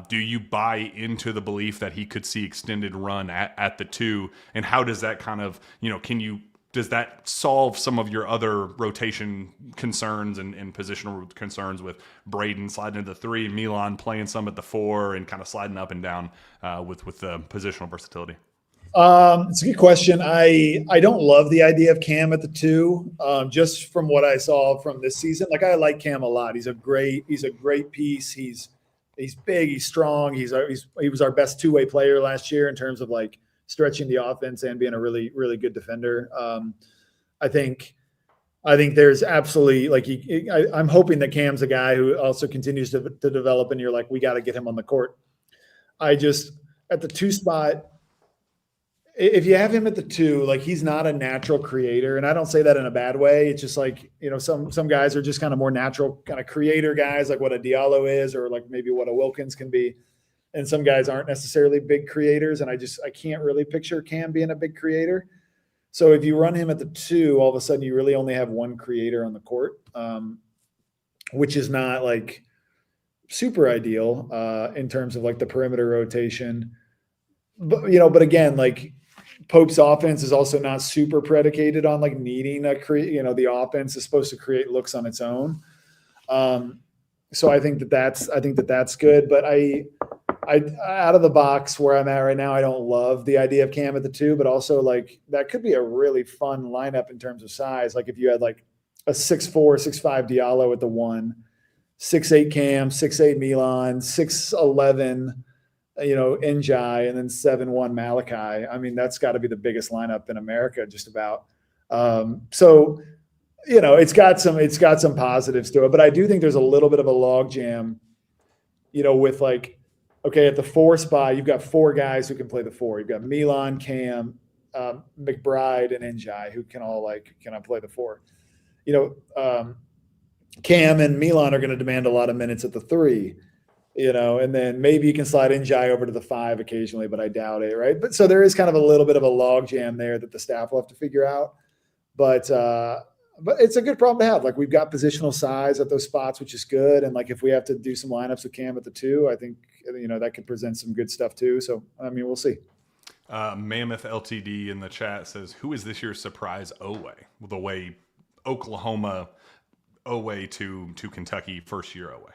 do you buy into the belief that he could see extended run at the 2? And how does that kind of, does that solve some of your other rotation concerns and positional concerns with Braden sliding into the 3, MIlan playing some at the 4, and kind of sliding up and down with the positional versatility? It's a good question. I don't love the idea of Cam at the 2, just from what I saw from this season. Like I like Cam a lot. He's a great piece. He's big. He's strong. He was our best 2-way player last year in terms of like stretching the offense and being a really, really good defender. I think there's absolutely like I'm hoping that Cam's a guy who also continues to develop, and you're like, we got to get him on the court. At the 2 spot, if you have him at the 2, like he's not a natural creator, and I don't say that in a bad way. It's just like, some guys are just kind of more natural kind of creator guys, like what a Diallo is, or like maybe what a Wilkins can be. And some guys aren't necessarily big creators, and I can't really picture Cam being a big creator. So if you run him at the 2, all of a sudden you really only have one creator on the court, which is not like super ideal in terms of like the perimeter rotation. But again, like Pope's offense is also not super predicated on like needing the offense is supposed to create looks on its own. So I think that's good, but I out of the box where I'm at right now, I don't love the idea of Cam at the 2, but also like that could be a really fun lineup in terms of size. Like if you had like a 6'4", 6'5" Diallo at the 1, 6'8" Cam, 6'8" MIlan, 6'11", Njai, and then 7'1" Malachi. I mean, that's got to be the biggest lineup in America, just about. So it's got some positives to it, but I do think there's a little bit of a log jam, with like, okay, at the 4 spot, you've got 4 guys who can play the 4. You've got MIlan, Cam, McBride, and Njai, who can all play the 4. Cam and MIlan are going to demand a lot of minutes at the 3, and then maybe you can slide Njai over to the 5 occasionally, but I doubt it, right? But so there is kind of a little bit of a log jam there that the staff will have to figure out. But it's a good problem to have. Like we've got positional size at those spots, which is good. And like if we have to do some lineups with Cam at the 2, I think that could present some good stuff too. So I mean, we'll see. Mammoth LTD in the chat says, "Who is this year's surprise Oweh? The way Oklahoma Oweh to Kentucky first year Oweh."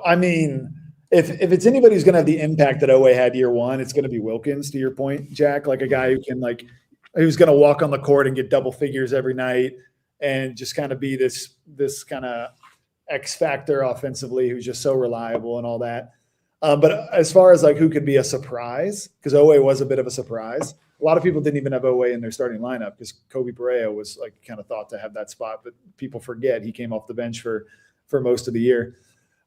I mean, if it's anybody who's going to have the impact that Oweh had year 1, it's going to be Wilkins. To your point, Jack, like a guy who can who's going to walk on the court and get double figures every night and just kind of be this kind of X factor offensively, who's just so reliable and all that. But as far as like who could be a surprise, because Oweh was a bit of a surprise. A lot of people didn't even have Oweh in their starting lineup because Kobe Perea was like kind of thought to have that spot, but people forget he came off the bench for most of the year.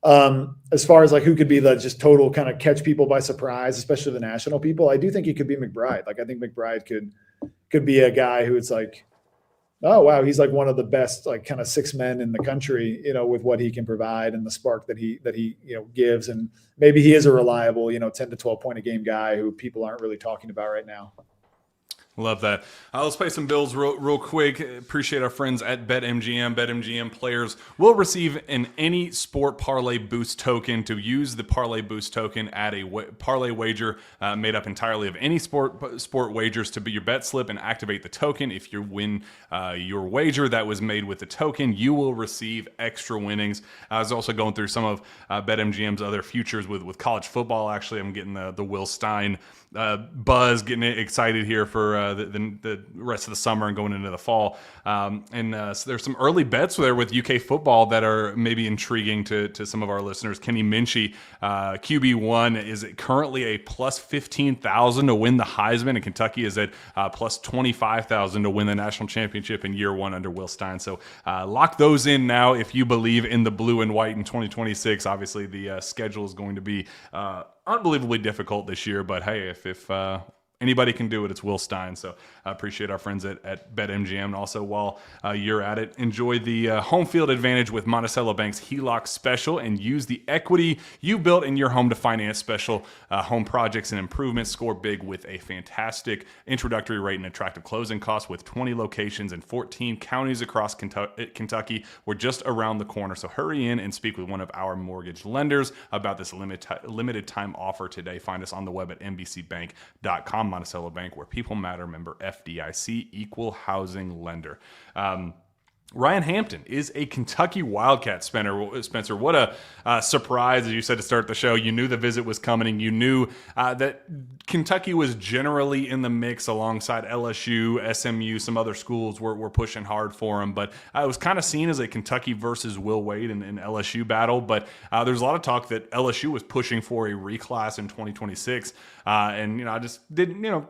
As far as like who could be the just total kind of catch people by surprise, especially the national people, I do think it could be McBride. Like I think McBride could be a guy who it's like, oh wow, he's like one of the best like kind of 6 men in the country, with what he can provide and the spark that he gives, and maybe he is a reliable 10 to 12 point a game guy who people aren't really talking about right now. Love that. Let's pay some bills real quick. Appreciate our friends at BetMGM. BetMGM players will receive an any sport parlay boost token. To use the parlay boost token, add a parlay wager made up entirely of any sport wagers to be your bet slip and activate the token. If you win your wager that was made with the token, you will receive extra winnings. I was also going through some of BetMGM's other futures with college football. Actually, I'm getting the Will Stein buzz, getting excited here for the rest of the summer and going into the fall. So there's some early bets there with UK football that are maybe intriguing to some of our listeners. Kenny Minchie, QB1, is currently a plus 15,000 to win the Heisman, and Kentucky is at plus 25,000 to win the national championship in year one under Will Stein. So lock those in now if you believe in the blue and white in 2026. Obviously, the schedule is going to be unbelievably difficult this year, but hey, if anybody can do it, it's Will Stein. So I appreciate our friends at BetMGM. And also, while you're at it, enjoy the home field advantage with Monticello Bank's HELOC special and use the equity you built in your home to finance special home projects and improvements. Score big with a fantastic introductory rate and attractive closing costs with 20 locations in 14 counties across Kentucky. We're just around the corner, so hurry in and speak with one of our mortgage lenders about this limited time offer today. Find us on the web at nbcbank.com. Monticello Bank, where people matter. Member FDIC, equal housing lender. Ryan Hampton is a Kentucky Wildcat. Spencer, what a surprise, as you said to start the show. You knew the visit was coming. You knew that Kentucky was generally in the mix alongside LSU, SMU, some other schools were pushing hard for him. But it was kind of seen as a Kentucky versus Will Wade and LSU battle. But there's a lot of talk that LSU was pushing for a reclass in 2026. And, I just didn't,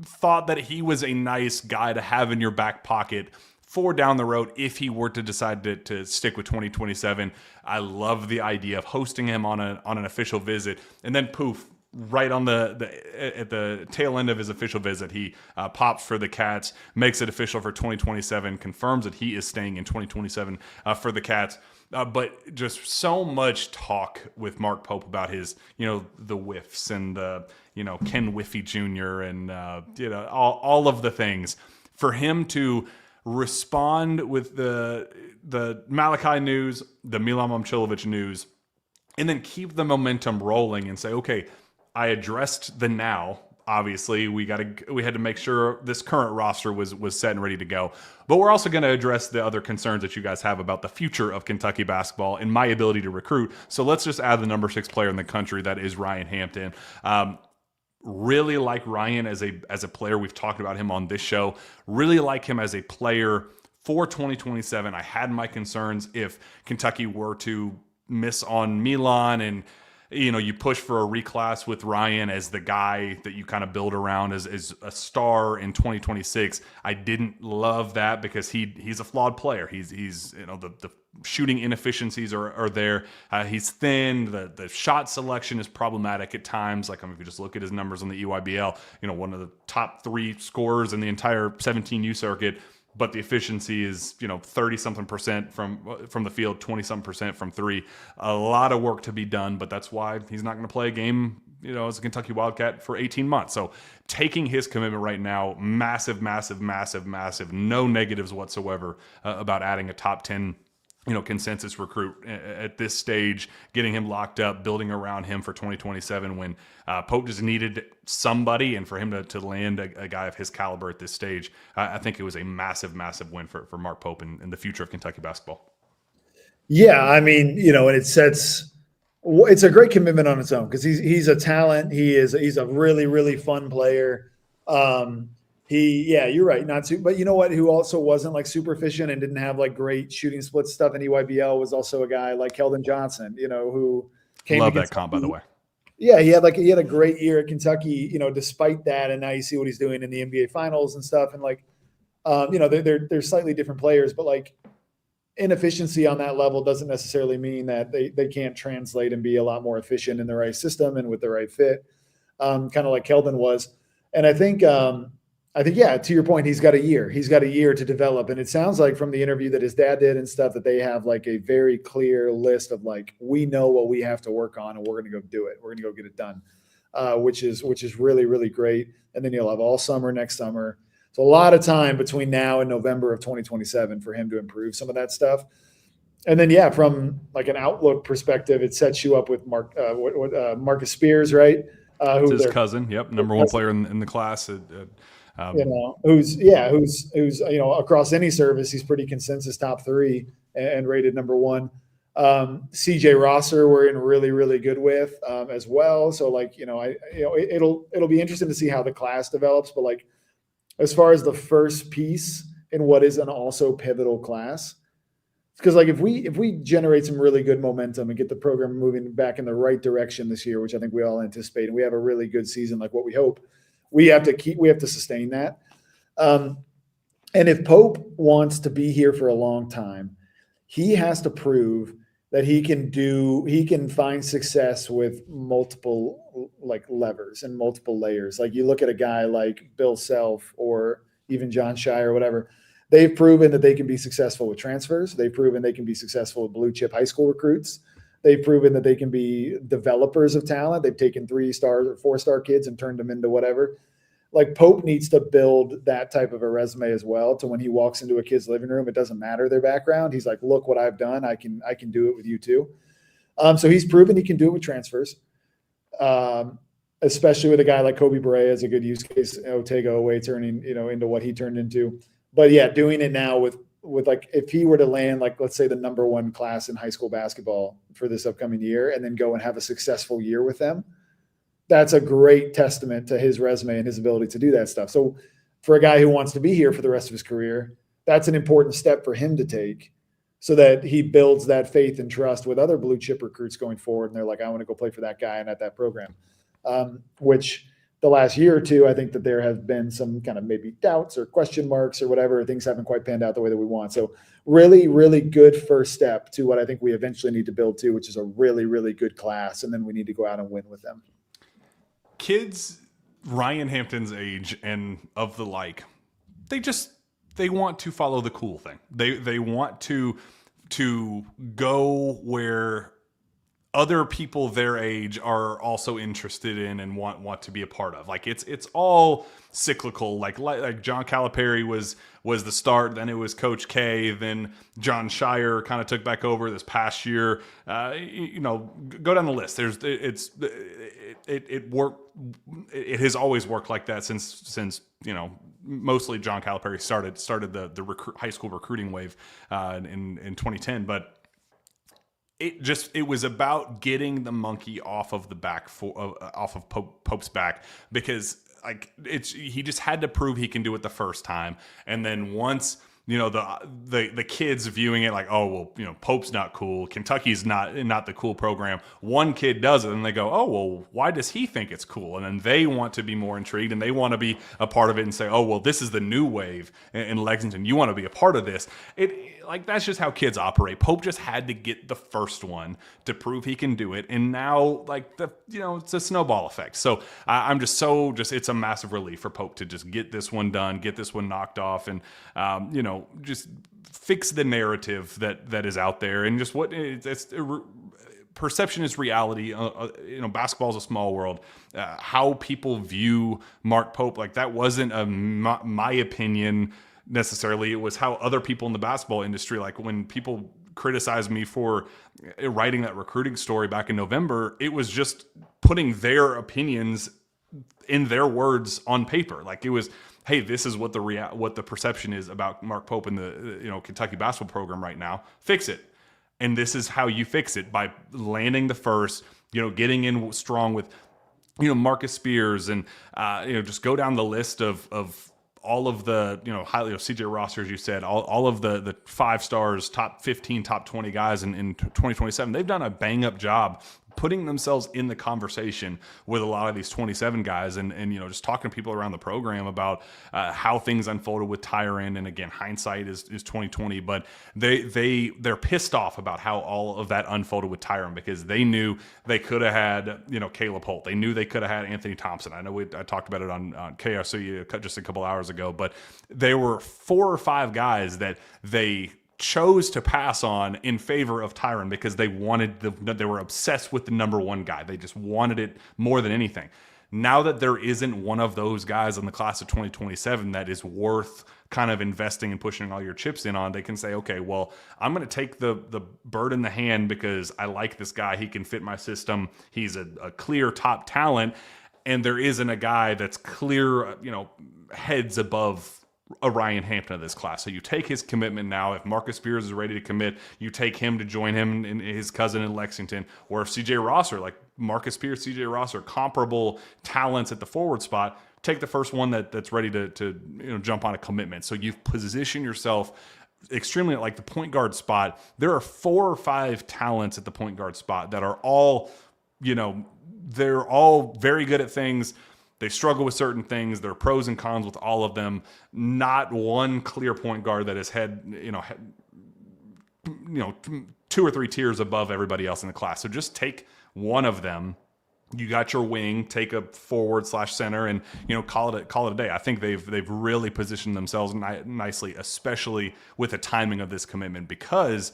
thought that he was a nice guy to have in your back pocket for down the road if he were to decide to stick with 2027. I love the idea of hosting him on an official visit, and then poof, right on at the tail end of his official visit, he pops for the Cats, makes it official for 2027, confirms that he is staying in 2027 for the Cats. But just so much talk with Mark Pope about his, the whiffs and the, Ken Whiffy Jr. and, all of the things. For him to respond with the Malachi news, the Milan Momcilovic news, and then keep the momentum rolling and say, okay, I addressed the now. Obviously, we had to make sure this current roster was set and ready to go. But we're also going to address the other concerns that you guys have about the future of Kentucky basketball and my ability to recruit. So let's just add the number 6 player in the country, that is Ryan Hampton. Really like Ryan as a player. We've talked about him on this show. Really like him as a player for 2027. I had my concerns if Kentucky were to miss on MIlan and you push for a reclass with Ryan as the guy that you kind of build around as a star in 2026. I didn't love that because he's a flawed player. He's the shooting inefficiencies are there. He's thin. The shot selection is problematic at times. Like, if you just look at his numbers on the EYBL, one of the top 3 scorers in the entire 17U circuit. But the efficiency is, 30-something% from the field, 20-something% from 3. A lot of work to be done, but that's why he's not going to play a game, as a Kentucky Wildcat for 18 months. So taking his commitment right now, massive, massive, massive, massive, no negatives whatsoever about adding a top 10 consensus recruit at this stage, getting him locked up, building around him for 2027 when Pope just needed somebody, and for him to land a guy of his caliber at this stage, I think it was a massive, massive win for Mark Pope and the future of Kentucky basketball. Yeah, and it's a great commitment on its own because he's a talent. He's a really, really fun player. You're right. But you know what? Who also wasn't like super efficient and didn't have like great shooting split stuff in EYBL was also a guy like Keldon Johnson, who came. Love that comp, by the way. Yeah, he had a great year at Kentucky, despite that, and now you see what he's doing in the NBA Finals and stuff. And they're slightly different players, but like inefficiency on that level doesn't necessarily mean that they can't translate and be a lot more efficient in the right system and with the right fit, kind of like Keldon was. And I think, to your point, he's got a year. He's got a year to develop. And it sounds like from the interview that his dad did and stuff that they have like a very clear list of like, we know what we have to work on and we're going to go do it. We're going to go get it done. which is really, really great. And then you'll have all summer next summer. So a lot of time between now and November of 2027 for him to improve some of that stuff. And then, yeah, from like an outlook perspective, it sets you up with Marcus Spears, right? It's his cousin. Yep. Number one player in the class. Who's across any service, he's pretty consensus top 3 and rated number 1. CJ Rosser, we're in really, really good with as well. So it'll be interesting to see how the class develops. But like, as far as the first piece in what is an also pivotal class, because like if we generate some really good momentum and get the program moving back in the right direction this year, which I think we all anticipate, and we have a really good season like what we hope, we have to sustain that. And if Pope wants to be here for a long time, he has to prove that he can find success with multiple like levers and multiple layers. Like you look at a guy like Bill Self or even John Shire or whatever, they've proven that they can be successful with transfers. They've proven they can be successful with blue chip high school recruits. They've proven that they can be developers of talent. They've taken 3-star or 4-star kids and turned them into whatever. Like Pope needs to build that type of a resume as well. To when he walks into a kid's living room, it doesn't matter their background. He's like, look what I've done. I can do it with you too. So he's proven he can do it with transfers, especially with a guy like Kobe Brea as a good use case. Otega Owe turning into what he turned into. But yeah, doing it now with like, if he were to land like, let's say the number 1 class in high school basketball for this upcoming year and then go and have a successful year with them, that's a great testament to his resume and his ability to do that stuff. So for a guy who wants to be here for the rest of his career, that's an important step for him to take so that he builds that faith and trust with other blue chip recruits going forward. And they're like, I want to go play for that guy and at that program, which the last year or two, I think that there have been some kind of maybe doubts or question marks or whatever. Things haven't quite panned out the way that we want. So really, really good first step to what I think we eventually need to build to, which is a really, really good class. And then we need to go out and win with them. Kids Ryan Hampton's age and of the like, they want to follow the cool thing. They want to go where other people their age are also interested in and want to be a part of. Like it's all cyclical. Like John Calipari was the start, then it was Coach K, then John Shire kind of took back over this past year. Go down the list. It worked. It has always worked like that since mostly John Calipari started the high school recruiting wave in 2010, but. It was about getting the monkey off of the back off of Pope's back, because he just had to prove he can do it the first time, and then once the kids viewing it like, oh well, Pope's not cool, Kentucky's not the cool program. One kid does it and they go, oh well, why does he think it's cool? And then they want to be more intrigued and they want to be a part of it and say, oh well, this is the new wave in Lexington. You want to be a part of this. That's just how kids operate. Pope just had to get the first one to prove he can do it, and now it's a snowball effect. So I'm just it's a massive relief for Pope to just get this one done, get this one knocked off, and just fix the narrative that is out there, and just perception is reality. Basketball is a small world. How people view Mark Pope, like that wasn't my opinion necessarily. It was how other people in the basketball industry, like when people criticized me for writing that recruiting story back in November, it was just putting their opinions in their words on paper. Like it was, hey, this is what the perception is about Mark Pope and the Kentucky basketball program right now. Fix it. And this is how you fix it, by landing the first, getting in strong with Marcus Spears, and just go down the list of all of the CJ Rosser, as you said, all of the 5 stars, top 15, top 20 guys in 2027. They've done a bang up job putting themselves in the conversation with a lot of these 27 guys, and just talking to people around the program about how things unfolded with Tyron. And again, hindsight is 2020, but they're pissed off about how all of that unfolded with Tyron, because they knew they could have had Caleb Holt. They knew they could have had Anthony Thompson. I know I talked about it on KRC just a couple hours ago, but there were 4 or 5 guys that they chose to pass on in favor of Tyron because they were obsessed with the number one guy. They just wanted it more than anything. Now that there isn't one of those guys in the class of 2027 that is worth kind of investing and pushing all your chips in on, they can say, okay, well, I'm going to take the bird in the hand because I like this guy. He can fit my system. He's a clear top talent. And there isn't a guy that's clear, heads above a Ryan Hampton of this class. So you take his commitment now. If Marcus Spears is ready to commit, you take him to join him and his cousin in Lexington. Or if CJ Ross, like Marcus Spears, CJ Ross are comparable talents at the forward spot, take the first one that's ready to jump on a commitment. So you've positioned yourself extremely like the point guard spot. There are 4 or 5 talents at the point guard spot that are all, they're all very good at things. They struggle with certain things. There are pros and cons with all of them. Not one clear point guard that has had 2 or 3 tiers above everybody else in the class. So just take one of them. You got your wing, take a forward/center, and call it a day. I think they've really positioned themselves nicely, especially with the timing of this commitment, because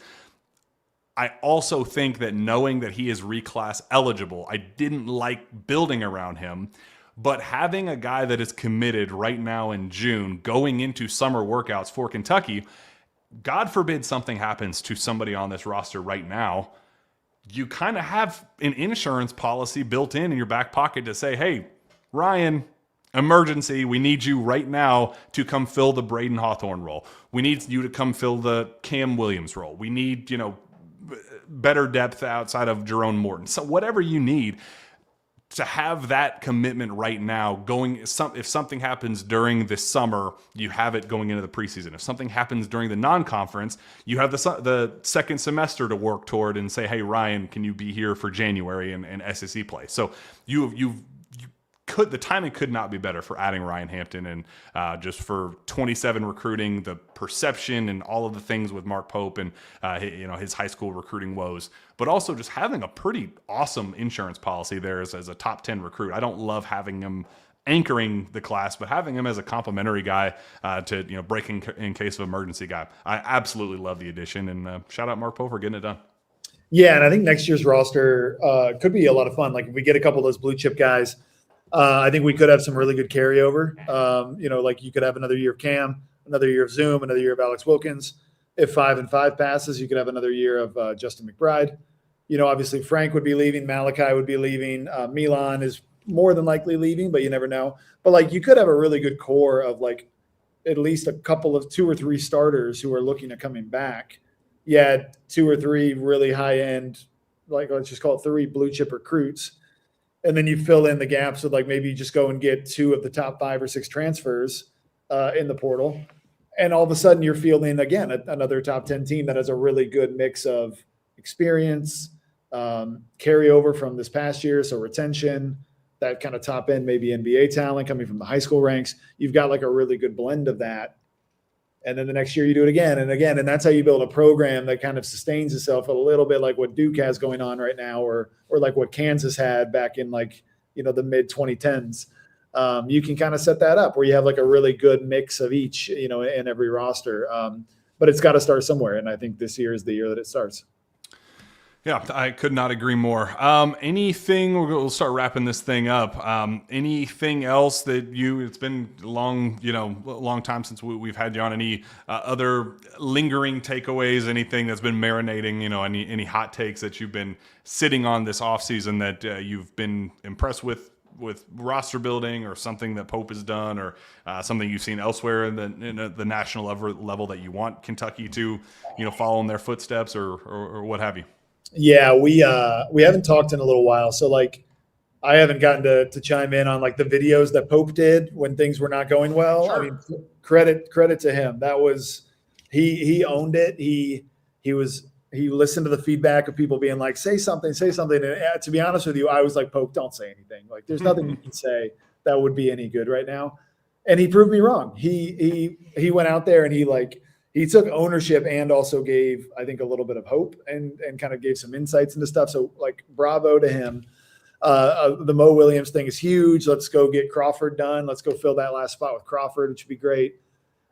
I also think that knowing that he is reclass eligible, I didn't like building around him. But having a guy that is committed right now in June going into summer workouts for Kentucky, God forbid something happens to somebody on this roster right now, you kind of have an insurance policy built in your back pocket to say, hey, Ryan, emergency, we need you right now to come fill the Braden Hawthorne role. We need you to come fill the Cam Williams role. We need, better depth outside of Jerome Morton. So whatever you need, to have that commitment right now going, if something happens during this summer, you have it going into the preseason. If something happens during the non-conference, you have the second semester to work toward and say, hey, Ryan, can you be here for January and SEC play? So the timing could not be better for adding Ryan Hampton, and just for 27 recruiting, the perception and all of the things with Mark Pope and his high school recruiting woes, but also just having a pretty awesome insurance policy there as a top 10 recruit. I don't love having him anchoring the class, but having him as a complimentary guy to break in case of emergency guy. I absolutely love the addition, and shout out Mark Pope for getting it done. Yeah, and I think next year's roster could be a lot of fun. Like if we get a couple of those blue chip guys, I think we could have some really good carryover. Like you could have another year of Cam, another year of Zoom, another year of Alex Wilkins. If 5 and 5 passes, you could have another year of Justin McBride. Obviously Frank would be leaving. Malachi would be leaving. MIlan is more than likely leaving, but you never know. But like you could have a really good core of like at least a couple of 2 or 3 starters who are looking at coming back. You had 2 or 3 really high end, like let's just call it 3 blue chip recruits. And then you fill in the gaps with like maybe you just go and get 2 of the top 5 or 6 transfers in the portal. And all of a sudden you're fielding, again, another top 10 team that has a really good mix of experience, carryover from this past year. So retention, that kind of top end, maybe NBA talent coming from the high school ranks. You've got like a really good blend of that. And then the next year you do it again and again. And that's how you build a program that kind of sustains itself a little bit like what Duke has going on right now, or like what Kansas had back in like, the mid 2010s. You can kind of set that up where you have like a really good mix of each, in every roster. But it's got to start somewhere. And I think this year is the year that it starts. Yeah, I could not agree more. Anything, we'll start wrapping this thing up. Anything else that it's been long time since we've had you on, any other lingering takeaways, anything that's been marinating, any hot takes that you've been sitting on this offseason that you've been impressed with roster building, or something that Pope has done, or something you've seen elsewhere in the national level that you want Kentucky to, follow in their footsteps or what have you? Yeah, we haven't talked in a little while. So like I haven't gotten to chime in on like the videos that Pope did when things were not going well. Sure. I mean, credit to him. That was, he owned it. He listened to the feedback of people being like, say something. And to be honest with you, I was like, Pope, don't say anything. Like there's nothing you can say that would be any good right now. And he proved me wrong. He went out there and he took ownership and also gave, I think, a little bit of hope and kind of gave some insights into stuff. So like, bravo to him. The Mo Williams thing is huge. Let's go get Crawford done. Let's go fill that last spot with Crawford, which would be great.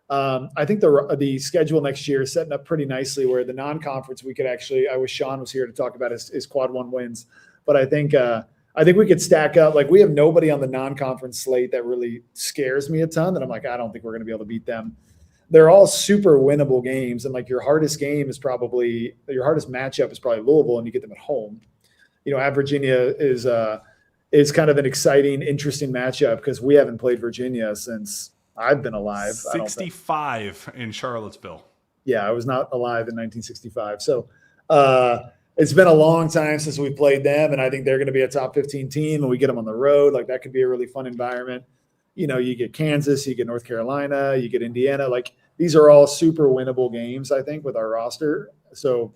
I think the schedule next year is setting up pretty nicely where the non-conference we could actually, I wish Sean was here to talk about his quad one wins, but I think we could stack up. Like we have nobody on the non-conference slate that really scares me a ton that I'm like, I don't think we're going to be able to beat them. They're all super winnable games. And like your hardest matchup is probably Louisville, and you get them at home. At Virginia is kind of an exciting, interesting matchup because we haven't played Virginia since I've been alive. 65 in Charlottesville. Yeah, I was not alive in 1965. So it's been a long time since we played them, and I think they're going to be a top 15 team, and we get them on the road. Like that could be a really fun environment. You get Kansas, you get North Carolina, you get Indiana. Like these are all super winnable games, I think, with our roster. So,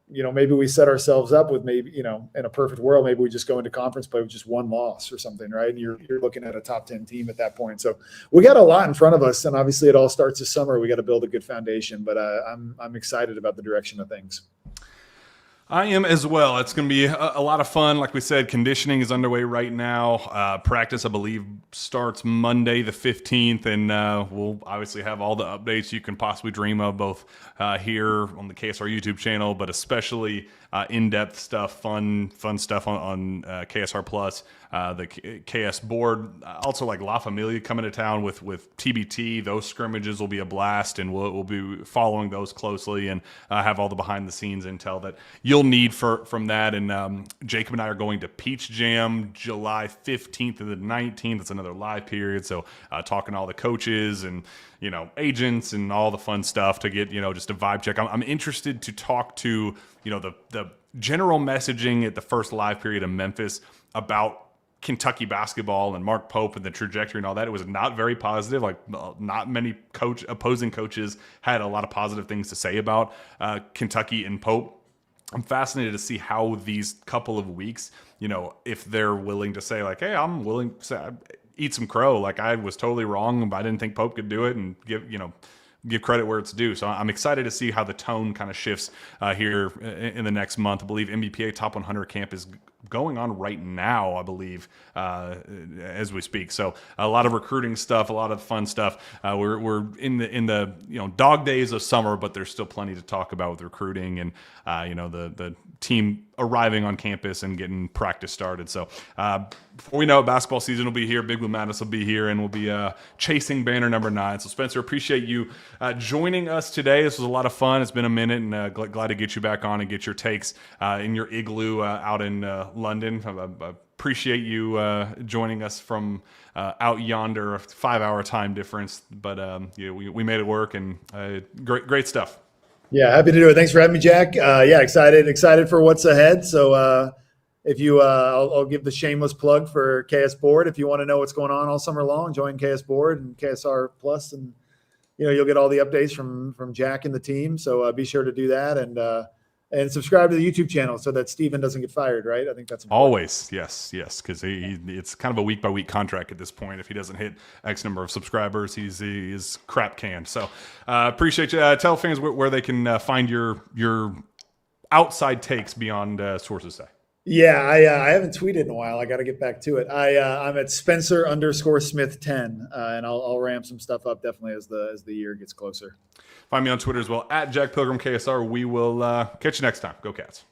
maybe we set ourselves up with in a perfect world, maybe we just go into conference play with just one loss or something, right? And you're looking at a top 10 team at that point. So we got a lot in front of us, and obviously it all starts this summer. We got to build a good foundation, but I'm excited about the direction of things. I am as well. It's going to be a lot of fun. Like we said, conditioning is underway right now. Practice, I believe, starts Monday the 15th, and we'll obviously have all the updates you can possibly dream of, both here on the KSR YouTube channel, but especially in-depth stuff, fun stuff on KSR Plus, the KS board. Also, like La Familia coming to town with TBT. Those scrimmages will be a blast, and we'll be following those closely and have all the behind-the-scenes intel that you'll need from that. And Jacob and I are going to Peach Jam July 15th to the 19th. It's another live period, so talking to all the coaches and agents and all the fun stuff to get just a vibe check. I'm interested to talk to the general messaging at the first live period in Memphis about Kentucky basketball and Mark Pope and the trajectory and all that. It was not very positive. Like not many opposing coaches had a lot of positive things to say about Kentucky and Pope. I'm fascinated to see how these couple of weeks, if they're willing to say like, hey, I'm willing to eat some crow. Like I was totally wrong, but I didn't think Pope could do it, and give credit where it's due. So I'm excited to see how the tone kind of shifts here in the next month. I believe MBPA Top 100 Camp is going on right now, I believe, as we speak. So a lot of recruiting stuff, a lot of fun stuff. We're in the dog days of summer, but there's still plenty to talk about with recruiting and the team arriving on campus and getting practice started. So before we know it, basketball season will be here. Big Blue Madness will be here, and we'll be chasing banner number 9. So Spencer, appreciate you joining us today. This was a lot of fun. It's been a minute, and glad to get you back on and get your takes in your igloo out in London. I appreciate you joining us from out yonder, a 5-hour time difference, but we made it work, and great stuff. Yeah, happy to do it. Thanks for having me, Jack. Excited for what's ahead. So if you, I'll give the shameless plug for KS Board. If you want to know what's going on all summer long, join KS Board and KSR Plus, and you'll get all the updates from Jack and the team. So be sure to do that, and subscribe to the YouTube channel so that Steven doesn't get fired, right? I think that's important. Always, yes, because it's kind of a week-by-week contract at this point. If he doesn't hit X number of subscribers, he's crap canned. So appreciate you. Tell fans where they can find your outside takes beyond sources say. Yeah, I haven't tweeted in a while. I got to get back to it. I'm at Spencer_Smith 10, and I'll ramp some stuff up definitely as the year gets closer. Find me on Twitter as well, at Jack Pilgrim KSR. We will catch you next time. Go Cats.